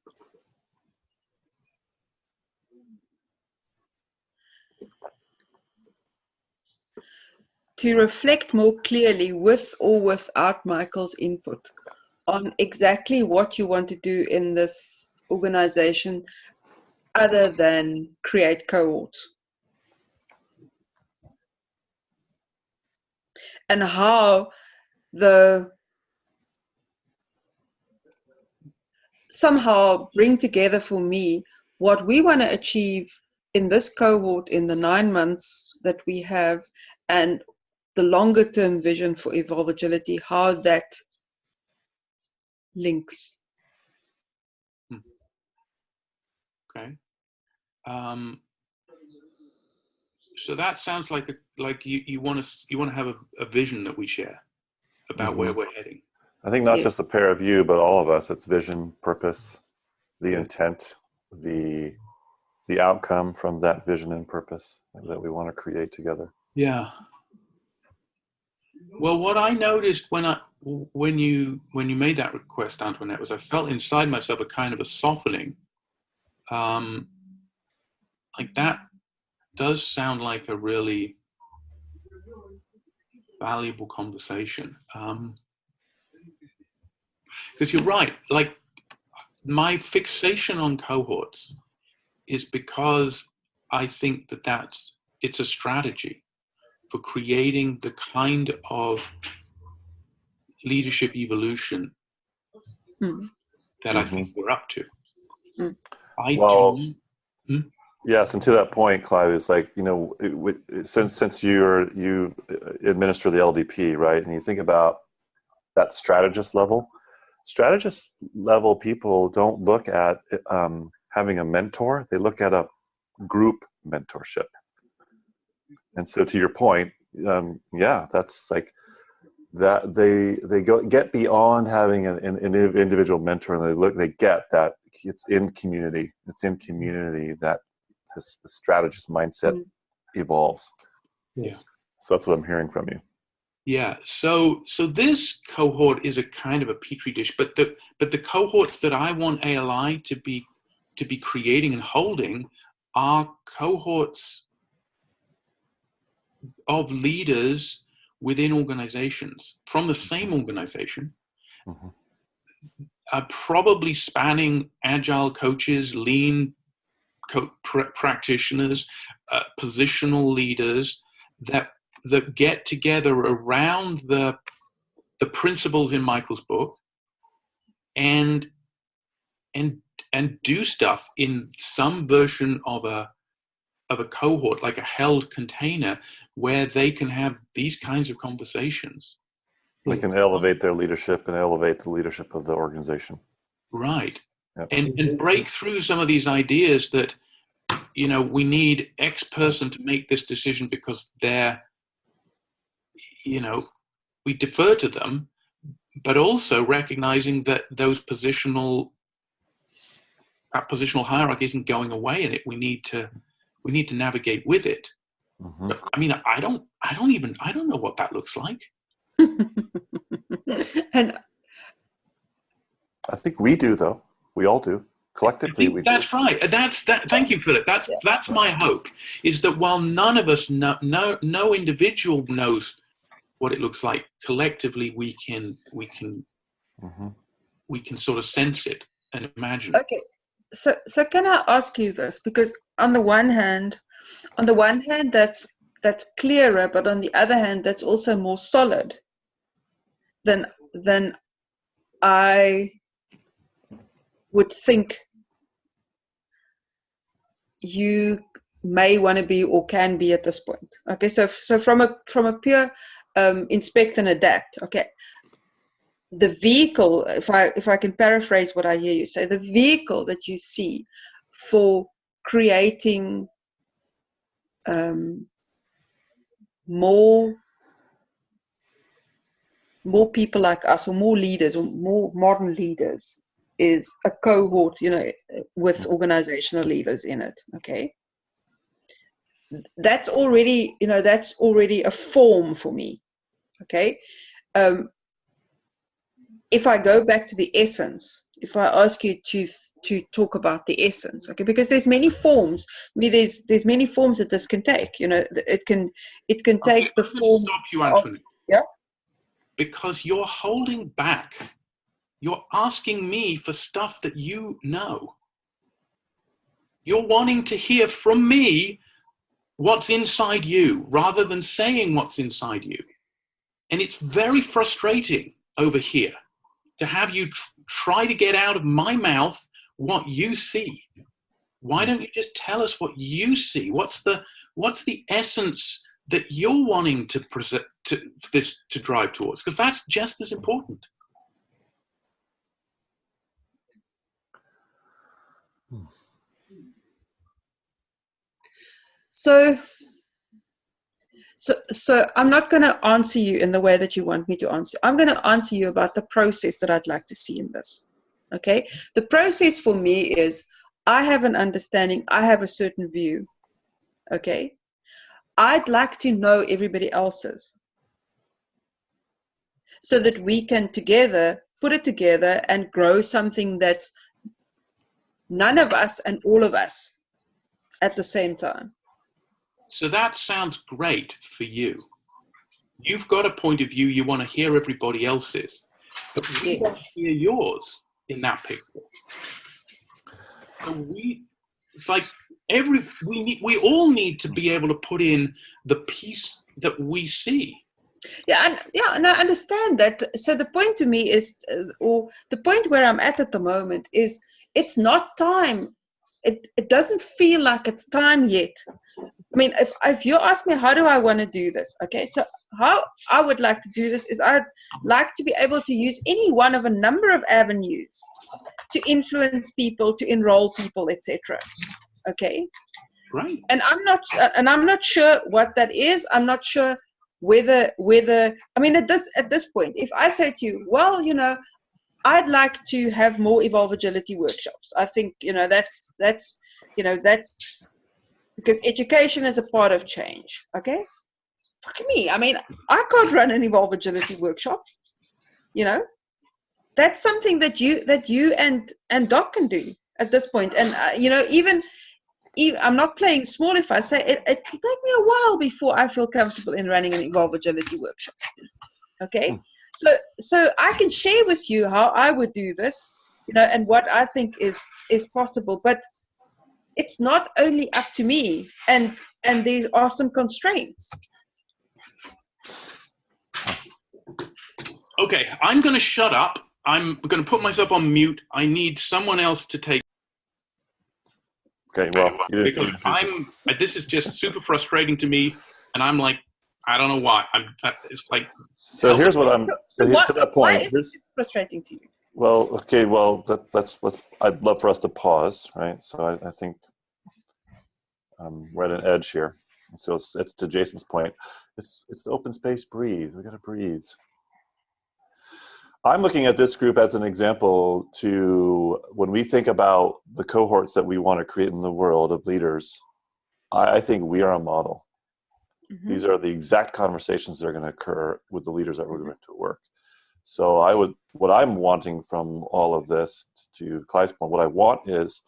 E: reflect more clearly, with or without Michael's input, on exactly what you want to do in this organization other than create cohorts. And how the somehow bring together for me what we want to achieve in this cohort in the 9 months that we have, and the longer term vision for Evolve Agility, how that links.
A: Okay. So that sounds like you want to have a vision that we share about where we're heading.
C: I think not
E: Yes.
C: just the pair of you, but all of us. It's vision, purpose, the
A: Yeah.
C: intent, the outcome from that vision and purpose that we want to create together.
A: Yeah. Well, what I noticed when you made that request, Antoinette, was I felt inside myself a kind of a softening. Like that does sound like a really valuable conversation. Because you're right, like my fixation on cohorts is because I think that it's a strategy for creating the kind of leadership evolution that I think we're up to.
C: Yes, and to that point, Clive, is like, you know, since you administer the LDP, right, and you think about that strategist level people don't look at having a mentor; they look at a group mentorship. And so, to your point, that's like that they get beyond having an individual mentor, and they get that it's in community. It's in community that the strategist mindset evolves.
A: Yes.
C: So that's what I'm hearing from you.
A: Yeah. So this cohort is a kind of a petri dish, but the cohorts that I want ALI to be creating and holding are cohorts of leaders within organizations from the same organization, probably spanning agile coaches, lean practitioners, positional leaders that get together around the principles in Michael's book and do stuff in some version of a cohort, like a held container, where they can have these kinds of conversations.
C: They can elevate their leadership and elevate the leadership of the organization.
A: Right.
C: Yep.
A: And break through some of these ideas that, you know, we need X person to make this decision because they're, you know, we defer to them, but also recognizing that that positional hierarchy isn't going away, and we need to navigate with it. But, I mean, I don't know what that looks like.
E: And
C: I think we do, though. We all do. Collectively, we do.
A: That's right. Thank you, Philip. That's my hope, is that while none of us no individual knows what it looks like, collectively we can sort of sense it and imagine it.
E: okay, so can I ask you this? Because on the one hand that's clearer, but on the other hand that's also more solid than I would think you may want to be or can be at this point. Okay, so from a pure inspect and adapt. Okay, the vehicle, if I can paraphrase what I hear you say, the vehicle that you see for creating more people like us, or more leaders, or more modern leaders, is a cohort, you know, with organizational leaders in it. Okay, that's already a form for me. Okay, if I go back to the essence, if I ask you to talk about the essence, okay, because there's many forms. I mean, there's many forms that this can take. You know, it can take the form.
A: Stop you, Antoinette.
E: Yeah.
A: Because you're holding back. You're asking me for stuff that you know. You're wanting to hear from me what's inside you rather than saying what's inside you. And it's very frustrating over here to have you try to get out of my mouth what you see? Why don't you just tell us what you see? What's the essence that you're wanting to present to drive towards? Because that's just as important.
E: So I'm not going to answer you in the way that you want me to answer. I'm going to answer you about the process that I'd like to see in this. Okay? The process for me is I have an understanding, I have a certain view. Okay? I'd like to know everybody else's so that we can together put it together and grow something that's none of us and all of us at the same time.
A: So that sounds great for you. You've got a point of view, you want to hear everybody else's, but we want to hear yours in that picture. So it's like we all need to be able to put in the piece that we see.
E: Yeah, and I understand that. So the point to me is, or the point where I'm at the moment is, it's not time. It doesn't feel like it's time yet. I mean, if you ask me how do I want to do this, okay, so how I would like to do this is I'd like to be able to use any one of a number of avenues to influence people, to enroll people, etc. Okay,
A: right?
E: And I'm not sure what that is. I'm not sure whether I mean, at this point, if I say to you, well, you know, I'd like to have more Evolve Agility workshops. I think, you know, that's because education is a part of change. Okay, fuck me. I mean, I can't run an Evolve Agility workshop. You know, that's something that you and Doc can do at this point. And you know, even I'm not playing small if I say it will take me a while before I feel comfortable in running an Evolve Agility workshop. Okay, so I can share with you how I would do this, you know, and what I think is possible. But it's not only up to me, and there are some constraints.
A: Okay, I'm going to shut up. I'm going to put myself on mute. I need someone else to take.
C: Okay, well,
A: because this is just super frustrating to me, and I'm like, I don't know why. It's like.
C: So here's what I'm. To that point,
E: why is it frustrating to you?
C: Well, okay, well, that's what I'd love for us to pause, right? So I think we're at an edge here. So it's to Jason's point. It's the open space. Breathe. We got to breathe. I'm looking at this group as an example to when we think about the cohorts that we want to create in the world of leaders. I think we are a model. Mm-hmm. These are the exact conversations that are going to occur with the leaders that we're going to work. So what I'm wanting from all of this, to Clive's point, what I want is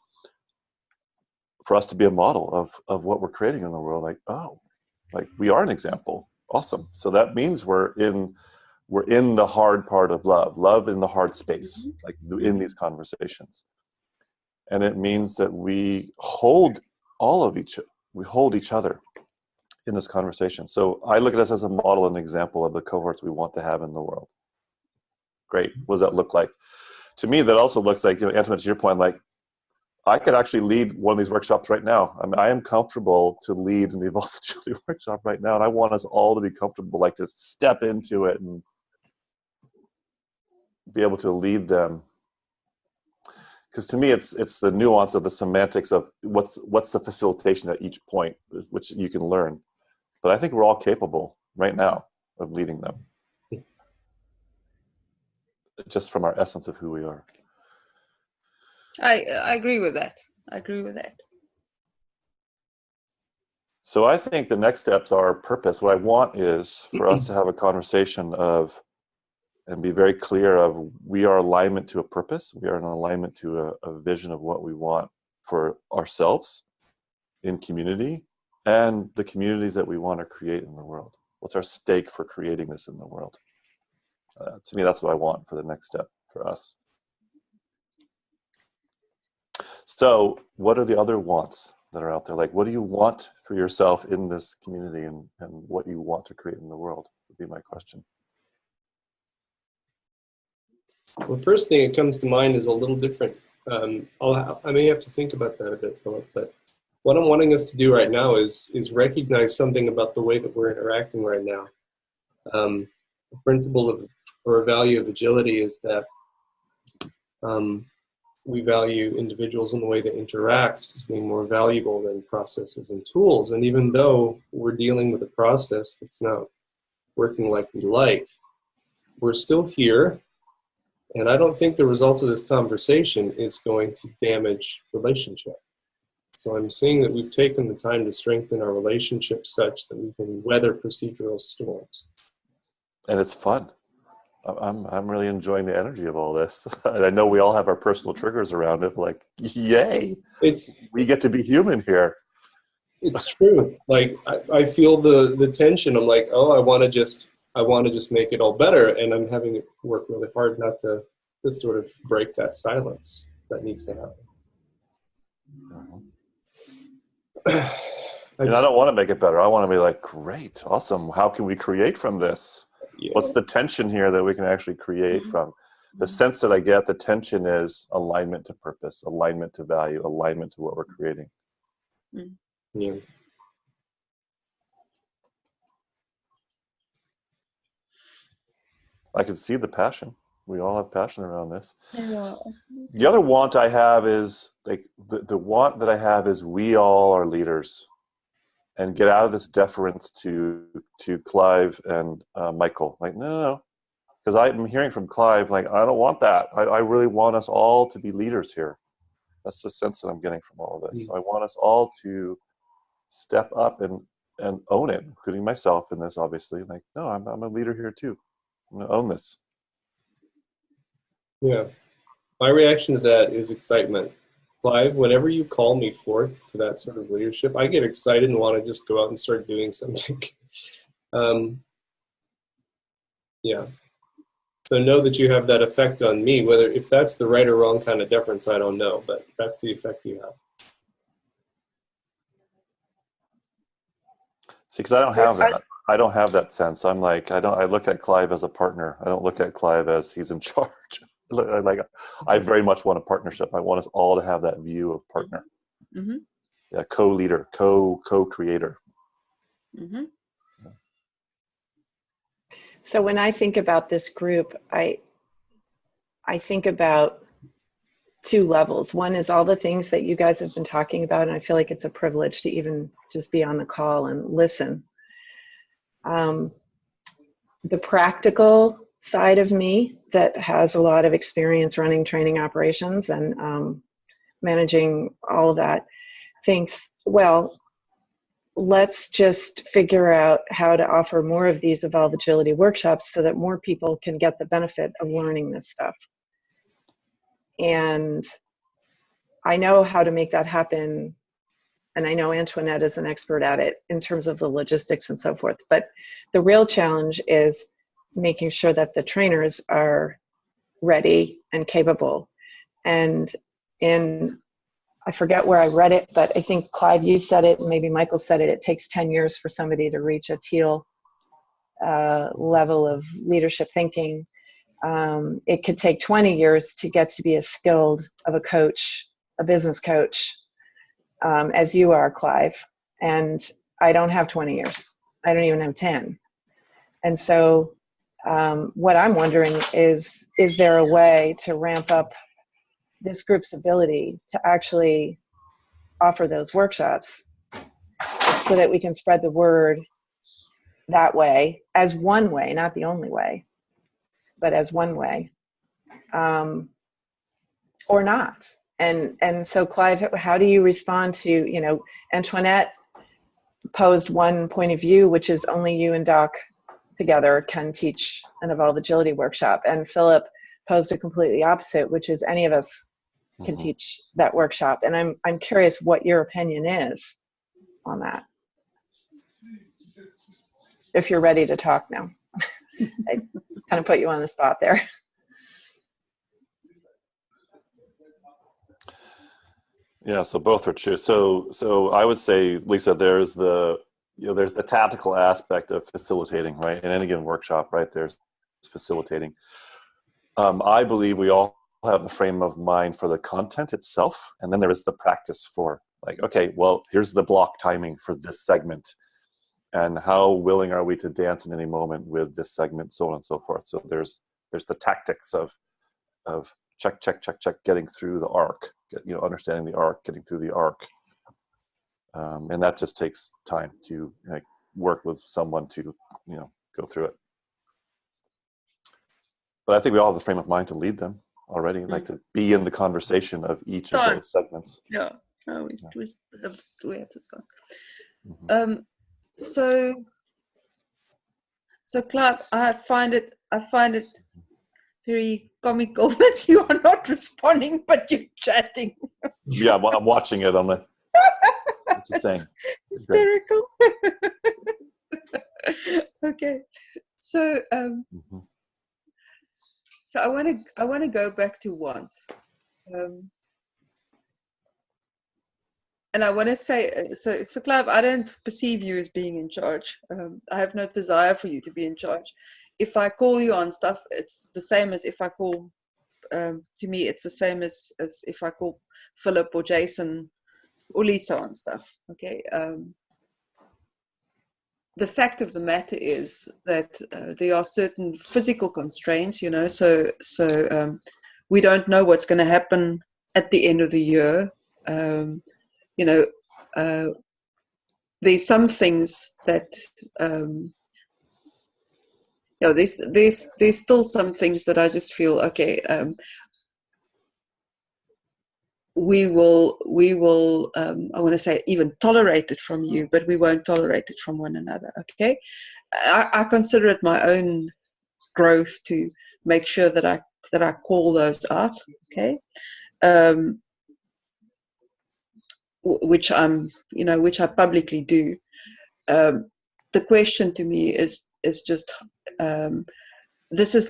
C: for us to be a model of what we're creating in the world. Like we are an example. Awesome. So that means we're in the hard part of love in the hard space, like in these conversations. And it means that we hold each other in this conversation. So I look at us as a model and example of the cohorts we want to have in the world. Great. What does that look like? To me, that also looks like, Antoinette, to your point, like I could actually lead one of these workshops right now. I mean, I am comfortable to lead an Evolve Agility workshop right now. And I want us all to be comfortable, like to step into it and be able to lead them. Because to me, it's the nuance of the semantics of what's the facilitation at each point, which you can learn. But I think we're all capable right now of leading them, just from our essence of who we are.
E: I agree with that.
C: So I think the next steps are purpose. What I want is for us to have a conversation of, and be very clear of, we are alignment to a purpose. We are in alignment to a vision of what we want for ourselves in community and the communities that we want to create in the world. What's our stake for creating this in the world? To me, that's what I want for the next step for us. So what are the other wants that are out there? Like, what do you want for yourself in this community, and what you want to create in the world would be my question.
D: Well, first thing that comes to mind is a little different. I may have to think about that a bit, Philip, but what I'm wanting us to do right now is recognize something about the way that we're interacting right now. The principle of, or a value of agility is that we value individuals in the way they interact as being more valuable than processes and tools. And even though we're dealing with a process that's not working like we like, we're still here. And I don't think the result of this conversation is going to damage relationship. So I'm seeing that we've taken the time to strengthen our relationship such that we can weather procedural storms.
C: And it's fun. I'm really enjoying the energy of all this. And I know we all have our personal triggers around it. Like, yay! We get to be human here.
D: It's true. Like I feel the tension. I'm like, oh, I want to just make it all better, and I'm having to work really hard not to sort of break that silence that needs to happen.
C: And I don't want to make it better. I want to be like, great, awesome. How can we create from this?
D: Yeah.
C: What's the tension here that we can actually create from? The sense that I get, the tension is alignment to purpose, alignment to value, alignment to what we're creating.
D: Yeah.
C: I can see the passion. We all have passion around this.
E: Yeah, absolutely.
C: The other want I have is like the want that I have is we all are leaders, and get out of this deference to Clive and Michael. Like, no, because I'm hearing from Clive, like, I don't want that. I really want us all to be leaders here. That's the sense that I'm getting from all of this. I want us all to step up and own it, including myself in this, obviously. Like, no, I'm a leader here too. I'm going to own this.
D: Yeah. My reaction to that is excitement. Clive, whenever you call me forth to that sort of leadership, I get excited and want to just go out and start doing something. Yeah. So know that you have that effect on me. Whether if that's the right or wrong kind of deference, I don't know, but that's the effect you have.
C: See, because I don't have that. I don't have that sense. I'm like, I look at Clive as a partner. I don't look at Clive as he's in charge. Like, I very much want a partnership. I want us all to have that view of partner.
E: Mm-hmm.
C: Yeah, co-leader, co-creator.
E: Mm-hmm.
B: So when I think about this group, I think about two levels. One is all the things that you guys have been talking about, and I feel like it's a privilege to even just be on the call and listen. The practical side of me that has a lot of experience running training operations and managing all of that thinks, well, let's just figure out how to offer more of these Evolve Agility workshops so that more people can get the benefit of learning this stuff. And I know how to make that happen. And I know Antoinette is an expert at it in terms of the logistics and so forth. But the real challenge is making sure that the trainers are ready and capable. And I forget where I read it, but I think Clive, you said it, and maybe Michael said it, it takes 10 years for somebody to reach a teal level of leadership thinking. It could take 20 years to get to be as skilled of a coach, a business coach, as you are, Clive. And I don't have 20 years. I don't even have 10. And so what I'm wondering is there a way to ramp up this group's ability to actually offer those workshops so that we can spread the word that way, as one way, not the only way, but as one way, or not. And so Clive, how do you respond to, Antoinette posed one point of view, which is only you and Doc together can teach an Evolve Agility workshop. And Philip posed a completely opposite, which is any of us can teach that workshop. And I'm curious what your opinion is on that. If you're ready to talk now. I kind of put you on the spot there.
C: Yeah, so both are true. So I would say, Lisa, there's the tactical aspect of facilitating, right? In any given workshop, right? There's facilitating. I believe we all have a frame of mind for the content itself, and then there is the practice for like, okay, well, here's the block timing for this segment, and how willing are we to dance in any moment with this segment, so on and so forth. So there's the tactics of check, getting through the arc, understanding the arc, getting through the arc, and that just takes time to work with someone to go through it. But I think we all have the frame of mind to lead them already, like to be in the conversation of each of those segments.
E: Yeah, no, we have to start.
C: Mm-hmm.
E: So Clive, I find it very comical that you are not responding, but you're chatting.
C: Yeah, well, I'm watching it on the. What's the thing?
E: Hysterical. Okay, so
C: Mm-hmm.
E: so I want to go back to once, and I want to say so Clive, I don't perceive you as being in charge. I have no desire for you to be in charge. If I call you on stuff, it's the same as if I call. To me, it's the same as if I call Philip or Jason or Lisa on stuff. Okay. The fact of the matter is that there are certain physical constraints, so we don't know what's going to happen at the end of the year. There's some things that, there's still some things that I just feel, okay, we will I want to say even tolerate it from you, but we won't tolerate it from one another. Okay, I consider it my own growth to make sure that I call those out. Okay, which I publicly do. The question to me is just this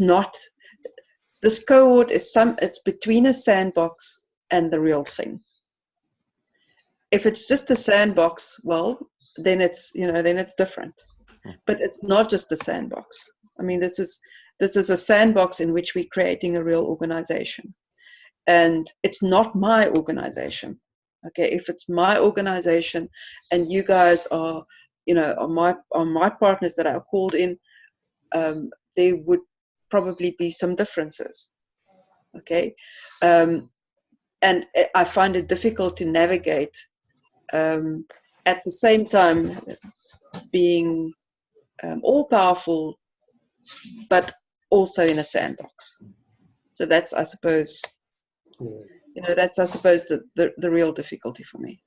E: cohort is it's between a sandbox and the real thing. If it's just a sandbox, well, then it's different. But it's not just a sandbox. I mean, this is a sandbox in which we're creating a real organization, and it's not my organization. Okay, if it's my organization, and you guys are, are my partners that are called in, there would probably be some differences. Okay. And I find it difficult to navigate at the same time being all-powerful, but also in a sandbox. So that's, I suppose, the real difficulty for me.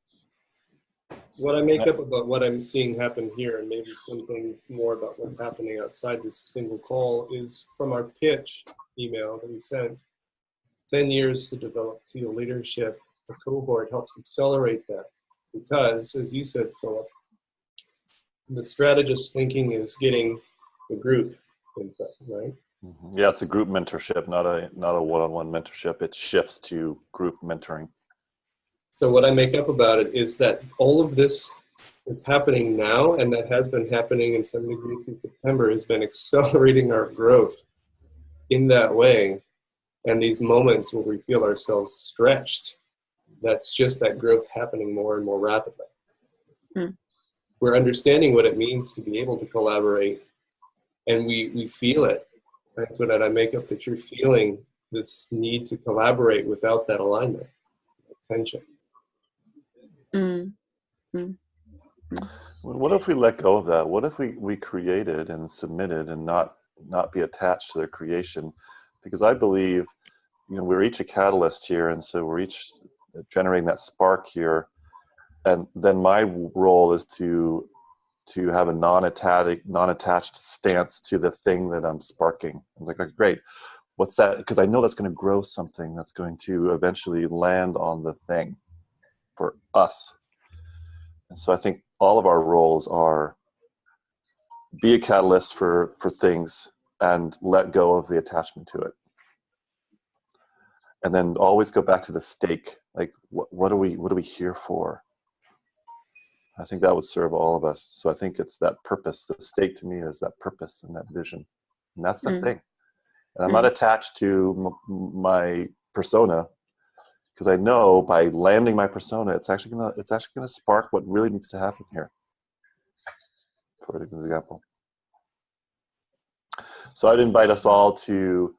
D: What I make up about what I'm seeing happen here, and maybe something more about what's happening outside this single call, is from our pitch email that we sent. 10 years to develop teal leadership. The cohort helps accelerate that because, as you said, Philip, the strategist thinking is getting the group input, right?
C: Mm-hmm. Yeah, it's a group mentorship, not a one-on-one mentorship. It shifts to group mentoring.
D: So what I make up about it is that all of this that's happening now, and that has been happening in some degree since September, has been accelerating our growth in that way. And these moments where we feel ourselves stretched, that's just that growth happening more and more rapidly. We're understanding what it means to be able to collaborate, and we feel it. That's what I make up, that you're feeling this need to collaborate without that alignment, tension.
C: What if we let go of that? What if we created and submitted and not be attached to their creation? Because I believe, we're each a catalyst here, and so we're each generating that spark here. And then my role is to have a non-attached stance to the thing that I'm sparking. I'm like, okay, great. What's that? Because I know that's going to grow something that's going to eventually land on the thing for us. And so I think all of our roles are be a catalyst for things and let go of the attachment to it. And then always go back to the stake. Like, what are we here for? I think that would serve all of us. So I think it's that purpose. The stake to me is that purpose and that vision. And that's the thing. And I'm not attached to my persona, because I know by landing my persona, it's actually gonna spark what really needs to happen here. For an example. So I'd invite us all to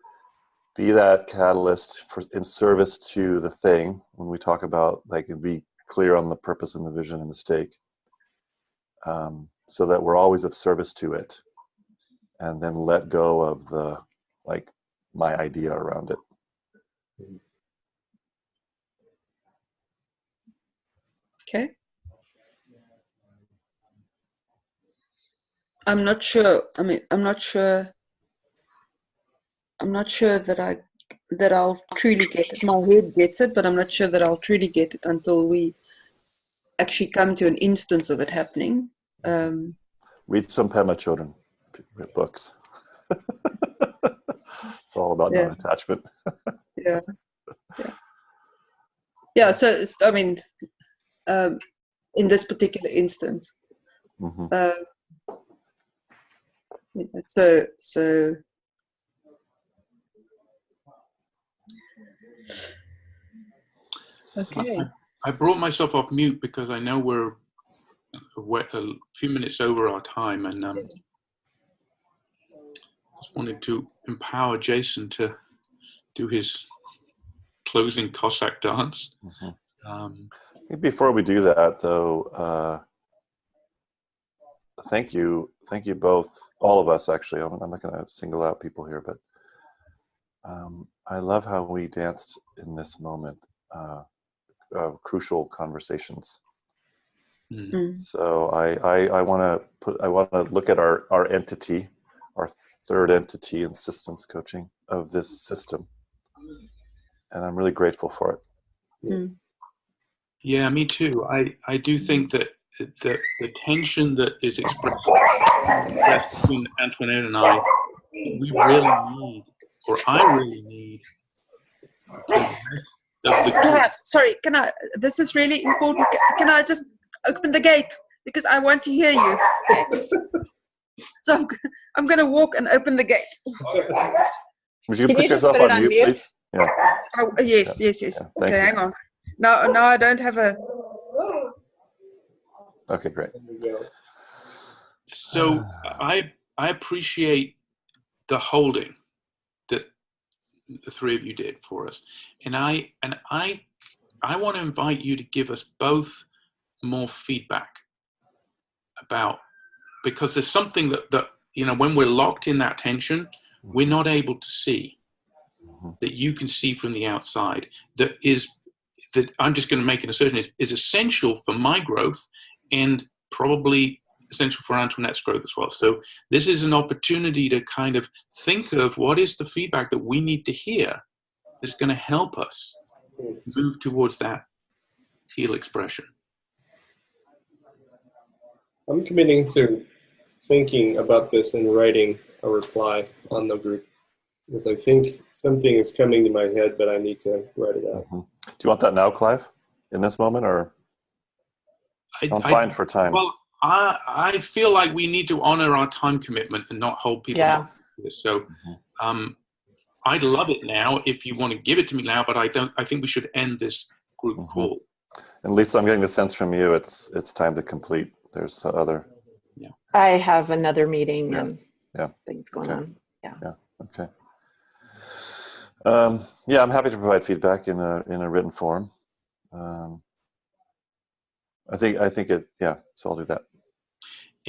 C: be that catalyst in service to the thing when we talk about, like, and be clear on the purpose and the vision and the stake, so that we're always of service to it, and then let go of the, like, my idea around it.
E: Okay. I'm not sure. I mean, I'm not sure that I'll truly get it. My head gets it, but I'm not sure that I'll truly get it until we actually come to an instance of it happening.
C: Read some Pema Chodron books. It's all about non-attachment.
E: Yeah. So I mean, in this particular instance, so okay.
A: I brought myself off mute because I know we're a few minutes over our time, and just wanted to empower Jason to do his closing Cossack dance.
C: I think before we do that, though, thank you both, all of us actually. I'm not going to single out people here, but I love how we danced in this moment of crucial conversations. So I want to look at our entity, our third entity in systems coaching of this system, and I'm really grateful for it.
A: Yeah, me too. I do think that the tension that is expressed between Antoinette and I, we really need, or I really need,
E: Can I? This is really important. Can I just open the gate, because I want to hear you? Okay. So I'm going to walk and open the gate.
C: Would you put yourself on mute, please? Yeah.
E: Oh, yes.
C: Yeah,
E: Okay, hang on. No, I don't have a.
C: Okay, great.
A: So I appreciate the holding that the three of you did for us, and I want to invite you to give us both more feedback about, because there's something that when we're locked in that tension, we're not able to see, that you can see from the outside, that I'm just going to make an assertion, is essential for my growth and probably essential for Antoinette's growth as well. So this is an opportunity to kind of think of what is the feedback that we need to hear that's going to help us move towards that teal expression.
D: I'm committing to thinking about this and writing a reply on the group, because I think something is coming to my head, but I need to write it out.
C: Do you want that now, Clive, in this moment, or? I'm fine for time.
A: Well, I feel like we need to honor our time commitment and not hold people up to this. So I'd love it now if you want to give it to me now, but I think we should end this group call.
C: And Lisa, I'm getting the sense from you it's time to complete. There's other.
B: Yeah. I have another meeting and things going on. Yeah.
C: Okay. I'm happy to provide feedback in a written form. I think it. Yeah. So I'll do that.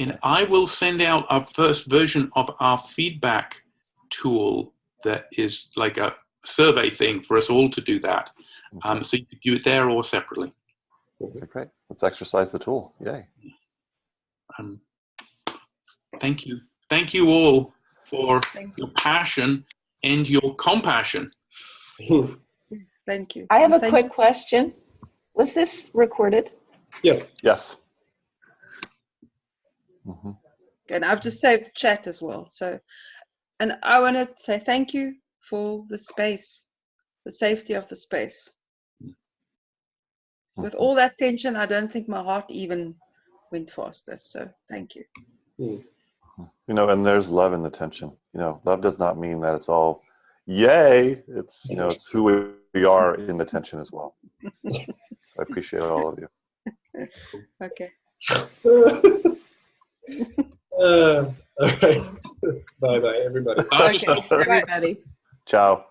A: And I will send out our first version of our feedback tool that is like a survey thing for us all to do that. So you could do it there or separately.
C: Okay, great. Let's exercise the tool. Yay.
A: Thank you. Thank you all for your passion and your compassion.
E: Yes, thank you.
B: I have a quick question. Was this recorded?
D: Yes.
C: Yes.
E: And I've just saved the chat as well. So, and I want to say thank you for the space, the safety of the space. With all that tension, I don't think my heart even went faster. So thank you.
C: And there's love in the tension. Love does not mean that it's all yay, it's it's who we are in attention as well. So I appreciate all of you.
E: Okay.
D: All right. Bye bye, everybody.
A: Bye,
E: Okay.
A: Christoph.
B: Everybody.
C: Ciao.